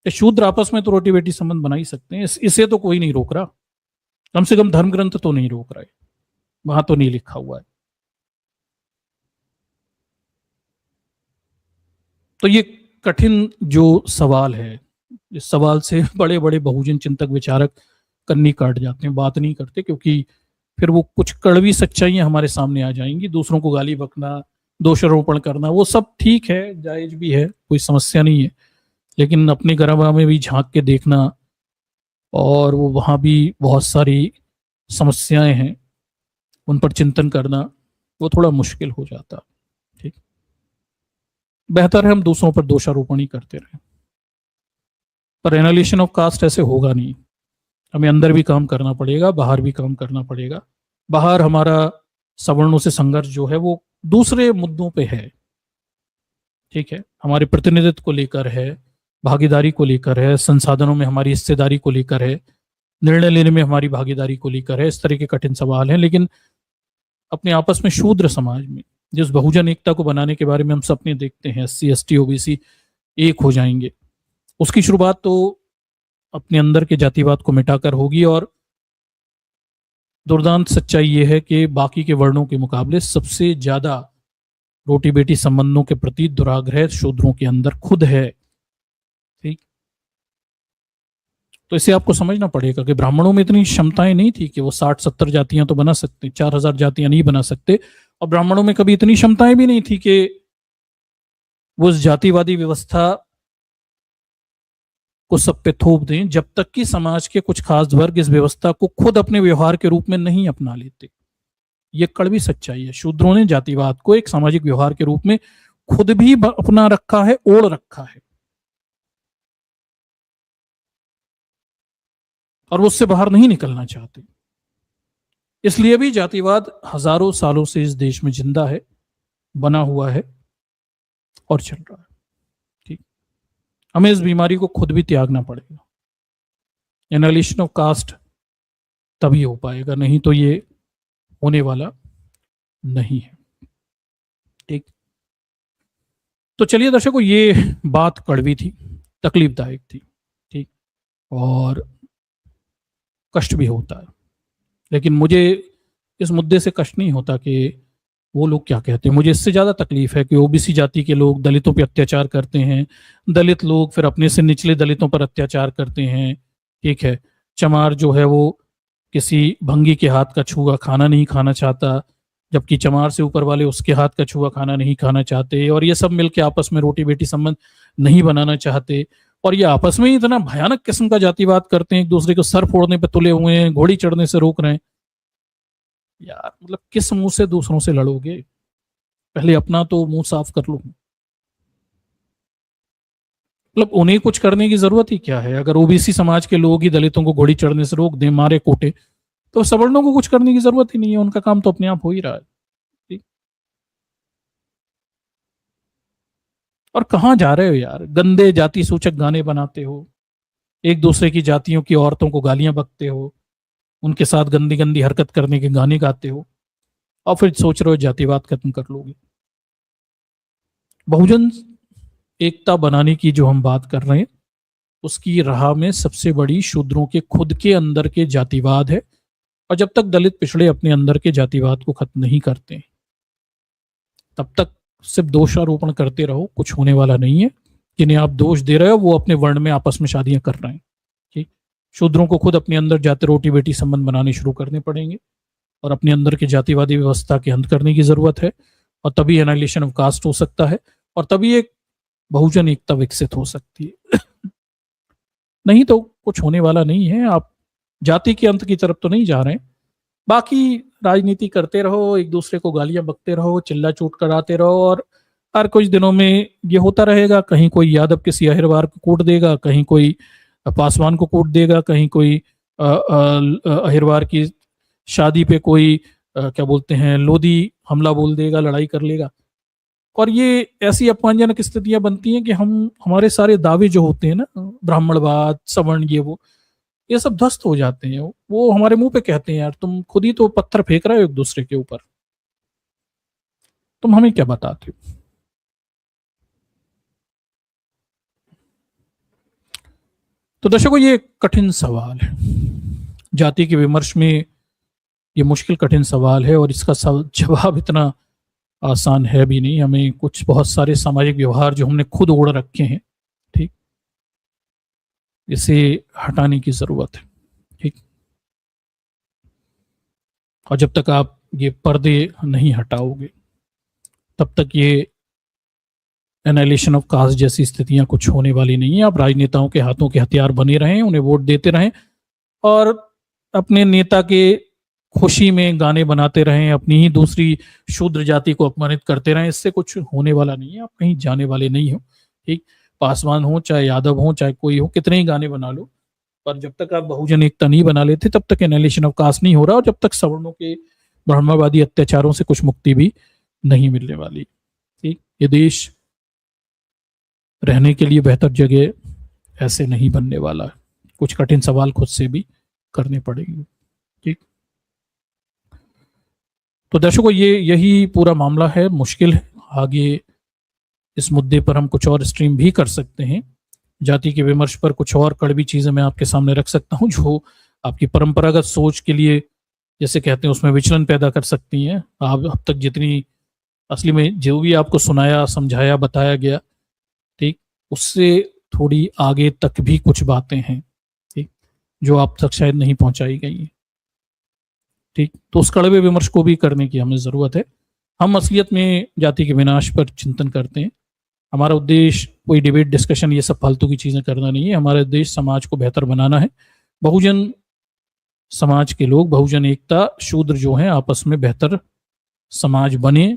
शूद्र आपस में तो रोटी बेटी संबंध बना ही सकते हैं, इसे तो कोई नहीं रोक रहा। कम से कम धर्म ग्रंथ तो नहीं रोक रहा है, वहां तो नहीं लिखा हुआ है। तो ये कठिन जो सवाल है, इस सवाल से बड़े बड़े बहुजन चिंतक विचारक कन्नी काट जाते हैं, बात नहीं करते, क्योंकि फिर वो कुछ कड़वी सच्चाइयां हमारे सामने आ जाएंगी। दूसरों को गाली बकना, दोषारोपण करना, वो सब ठीक है, जायज भी है, कोई समस्या नहीं है। लेकिन अपने गर्भ में भी झांक के देखना, और वो वहां भी बहुत सारी समस्याएं हैं, उन पर चिंतन करना, वो थोड़ा मुश्किल हो जाता। ठीक, बेहतर है हम दूसरों पर दोषारोपण ही करते रहें। पर एनालिसिस ऑफ कास्ट ऐसे होगा नहीं। हमें अंदर भी काम करना पड़ेगा, बाहर भी काम करना पड़ेगा। बाहर हमारा सवर्णों से संघर्ष जो है वो दूसरे मुद्दों पे है। ठीक है, हमारे प्रतिनिधित्व को लेकर है, भागीदारी को लेकर है, संसाधनों में हमारी हिस्सेदारी को लेकर है, निर्णय लेने में हमारी भागीदारी को लेकर है। इस तरह के कठिन सवाल हैं। लेकिन अपने आपस में शूद्र समाज में जिस बहुजन एकता को बनाने के बारे में हम सपने देखते हैं, SC ST OBC एक हो जाएंगे, उसकी शुरुआत तो अपने अंदर के जातिवाद को मिटाकर होगी। और दुर्दांत सच्चाई यह है कि बाकी के वर्णों के मुकाबले सबसे ज्यादा रोटी बेटी संबंधों के प्रति दुराग्रह शूद्रों के अंदर खुद है। ठीक, तो इसे आपको समझना पड़ेगा कि ब्राह्मणों में इतनी क्षमताएं नहीं थी कि वो 60-70 जातियां तो बना सकते, 4000 जातियां नहीं बना सकते। और ब्राह्मणों में कभी इतनी क्षमताएं भी नहीं थी कि वो इस जातिवादी व्यवस्था को सब पे थोप दें, जब तक कि समाज के कुछ खास वर्ग इस व्यवस्था को खुद अपने व्यवहार के रूप में नहीं अपना लेते। ये कड़वी सच्चाई है। शूद्रों ने जातिवाद को एक सामाजिक व्यवहार के रूप में खुद भी अपना रखा है, ओढ़ रखा है, और वो उससे बाहर नहीं निकलना चाहते। इसलिए भी जातिवाद हजारों सालों से इस देश में जिंदा है, बना हुआ है और चल रहा है। ठीक, हमें इस बीमारी को खुद भी त्यागना पड़ेगा। एनालिसिस ऑफ कास्ट तभी हो पाएगा, नहीं तो ये होने वाला नहीं है। ठीक, तो चलिए दर्शकों, ये बात कड़वी थी, तकलीफदायक थी। ठीक, और कष्ट भी होता है, लेकिन मुझे इस मुद्दे से कष्ट नहीं होता कि वो लोग क्या कहते हैं। मुझे इससे ज्यादा तकलीफ है कि ओबीसी जाति के लोग दलितों पर अत्याचार करते हैं, दलित लोग फिर अपने से निचले दलितों पर अत्याचार करते हैं। ठीक है, चमार जो है वो किसी भंगी के हाथ का छुआ खाना नहीं खाना चाहता, जबकि चमार से ऊपर वाले उसके हाथ का छुआ खाना नहीं खाना चाहते, और ये सब मिलके आपस में रोटी बेटी संबंध नहीं बनाना चाहते, और ये आपस में ही इतना भयानक किस्म का जातिवाद करते हैं, एक दूसरे को सर फोड़ने पे तुले हुए हैं, घोड़ी चढ़ने से रोक रहे हैं। यार मतलब किस मुंह से दूसरों से लड़ोगे? पहले अपना तो मुंह साफ कर लो। मतलब उन्हें कुछ करने की जरूरत ही क्या है? अगर ओबीसी समाज के लोग ही दलितों को घोड़ी चढ़ने से रोक दें, मारे कोटे, तो सवर्णों को कुछ करने की जरूरत ही नहीं है, उनका काम तो अपने आप हो ही रहा है। ठीक? और कहाँ जा रहे हो यार, गंदे जाति सूचक गाने बनाते हो, एक दूसरे की जातियों की औरतों को गालियां बकते हो, उनके साथ गंदी गंदी हरकत करने के गाने गाते हो, और फिर सोच रहे हो जातिवाद खत्म कर लोगे। बहुजन एकता बनाने की जो हम बात कर रहे हैं, उसकी राह में सबसे बड़ी शूद्रों के खुद के अंदर के जातिवाद है। और जब तक दलित पिछड़े अपने अंदर के जातिवाद को खत्म नहीं करते, तब तक सिर्फ दोषारोपण करते रहो, कुछ होने वाला नहीं है। जिन्हें आप दोष दे रहे हो वो अपने वर्ण में आपस में शादियां कर रहे हैं। ठीक? शूद्रों को खुद अपने अंदर जाति रोटी बेटी संबंध बनाने शुरू करने पड़ेंगे, और अपने अंदर की जातिवादी व्यवस्था के अंत करने की जरूरत है। और तभी एनाइलेशन ऑफ कास्ट हो सकता है, और तभी एक बहुजन एकता विकसित हो सकती है। नहीं तो कुछ होने वाला नहीं है। आप जाति के अंत की तरफ तो नहीं जा रहे हैं, बाकी राजनीति करते रहो, एक दूसरे को गालियां बकते रहो, चिल्ला चूट कराते रहो, और हर कुछ दिनों में ये होता रहेगा। कहीं कोई यादव किसी अहिरवार को कूट देगा, कहीं कोई पासवान को कूट देगा, कहीं कोई अहिरवार की शादी पे कोई क्या बोलते हैं लोधी हमला बोल देगा, लड़ाई कर लेगा। और ये ऐसी अपमानजनक स्थितियां बनती हैं कि हमारे सारे दावे जो होते हैं ना, ब्राह्मणवाद सवर्ण ये सब ध्वस्त हो जाते हैं। वो हमारे मुंह पे कहते हैं, यार तुम खुद ही तो पत्थर फेंक रहे हो एक दूसरे के ऊपर, तुम हमें क्या बताते हो। तो दर्शकों, ये एक कठिन सवाल है। जाति के विमर्श में ये मुश्किल कठिन सवाल है, और इसका जवाब इतना आसान है भी नहीं। हमें कुछ बहुत सारे सामाजिक व्यवहार जो हमने खुद ओढ़ रखे हैं, ठीक, इसे हटाने की जरूरत है। ठीक? और जब तक आप ये पर्दे नहीं हटाओगे, तब तक ये एनाइलेशन ऑफ कास्ट जैसी स्थितियां कुछ होने वाली नहीं है। आप राजनेताओं के हाथों के हथियार बने रहें, उन्हें वोट देते रहें, और अपने नेता के खुशी में गाने बनाते रहें, अपनी ही दूसरी शूद्र जाति को अपमानित करते रहें। इससे कुछ होने वाला नहीं है, आप कहीं जाने वाले नहीं हो। ठीक? पासवान हो चाहे यादव हो चाहे कोई हो, कितने ही गाने बना लो, पर जब तक आप बहुजन एकता नहीं बना लेते, तब तक एनाइलेशन ऑफ कास्ट नहीं हो रहा, और जब तक सवर्णों के ब्राह्मणवादी अत्याचारों से कुछ मुक्ति भी नहीं मिलने वाली। ठीक? ये देश रहने के लिए बेहतर जगह ऐसे नहीं बनने वाला। कुछ कठिन सवाल खुद से भी करने पड़ेंगे। ठीक? तो दर्शकों, यही पूरा मामला है, मुश्किल है। आगे इस मुद्दे पर हम कुछ और स्ट्रीम भी कर सकते हैं। जाति के विमर्श पर कुछ और कड़वी चीजें मैं आपके सामने रख सकता हूं, जो आपकी परंपरागत सोच के लिए, जैसे कहते हैं, उसमें विचलन पैदा कर सकती हैं। आप अब तक जितनी असली में जो भी आपको सुनाया, समझाया, बताया गया, ठीक, उससे थोड़ी आगे तक भी कुछ बातें हैं, ठीक, जो आप तक शायद नहीं पहुंचाई गई हैं। ठीक? तो उस कड़वे विमर्श को भी करने की हमें जरूरत है। हम असलियत में जाति के विनाश पर चिंतन करते हैं। हमारा उद्देश्य कोई डिबेट, डिस्कशन, ये सब फालतू की चीजें करना नहीं है। हमारा उद्देश्य समाज को बेहतर बनाना है। बहुजन समाज के लोग, बहुजन एकता, शूद्र जो हैं, आपस में बेहतर समाज बने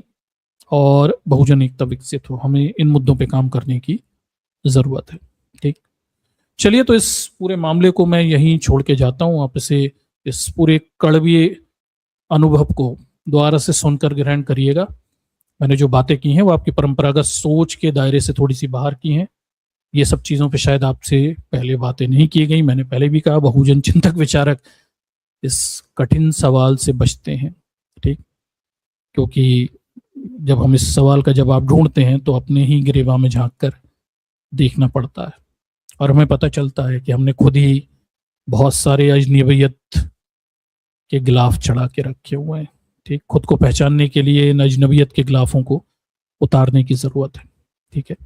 और बहुजन एकता विकसित हो। हमें इन मुद्दों पे काम करने की जरूरत है। ठीक? चलिए, तो इस पूरे मामले को मैं यहीं छोड़ के जाता हूँ। आप इस पूरे कड़वे अनुभव को दोबारा से सुनकर ग्रहण करिएगा। मैंने जो बातें की हैं वो आपकी परंपरागत सोच के दायरे से थोड़ी सी बाहर की हैं। ये सब चीज़ों पे शायद आपसे पहले बातें नहीं की गई। मैंने पहले भी कहा, बहुजन चिंतक विचारक इस कठिन सवाल से बचते हैं। ठीक? क्योंकि जब हम इस सवाल का जवाब ढूंढते हैं तो अपने ही गिरेबा में झांक कर देखना पड़ता है, और हमें पता चलता है कि हमने खुद ही बहुत सारे अजनबियत के गिलाफ चढ़ा के रखे हुए हैं। ठीक? खुद को पहचानने के लिए इन अजनबियत के गिलाफों को उतारने की जरूरत है। ठीक है?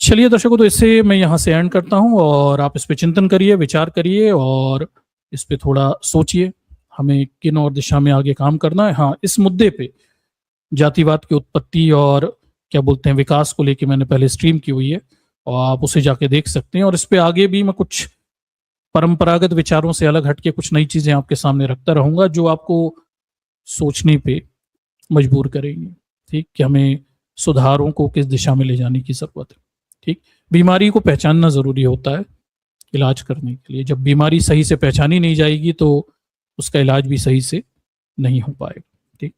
चलिए दर्शकों, तो इससे मैं यहाँ से एंड करता हूँ, और आप इस पे चिंतन करिए, विचार करिए, और इस पे थोड़ा सोचिए हमें किन और दिशा में आगे काम करना है। हाँ, इस मुद्दे पे जातिवाद की उत्पत्ति और क्या बोलते हैं विकास को लेके मैंने पहले स्ट्रीम की हुई है, और आप उसे जाके देख सकते हैं। और इस पे आगे भी मैं कुछ परंपरागत विचारों से अलग हटके कुछ नई चीजें आपके सामने रखता रहूंगा, जो आपको सोचने पे मजबूर करेंगी। ठीक? कि हमें सुधारों को किस दिशा में ले जाने की जरूरत है। ठीक? बीमारी को पहचानना जरूरी होता है इलाज करने के लिए। जब बीमारी सही से पहचानी नहीं जाएगी तो उसका इलाज भी सही से नहीं हो पाएगा। ठीक,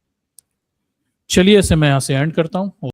चलिए ऐसे मैं यहाँ से एंड करता हूँ।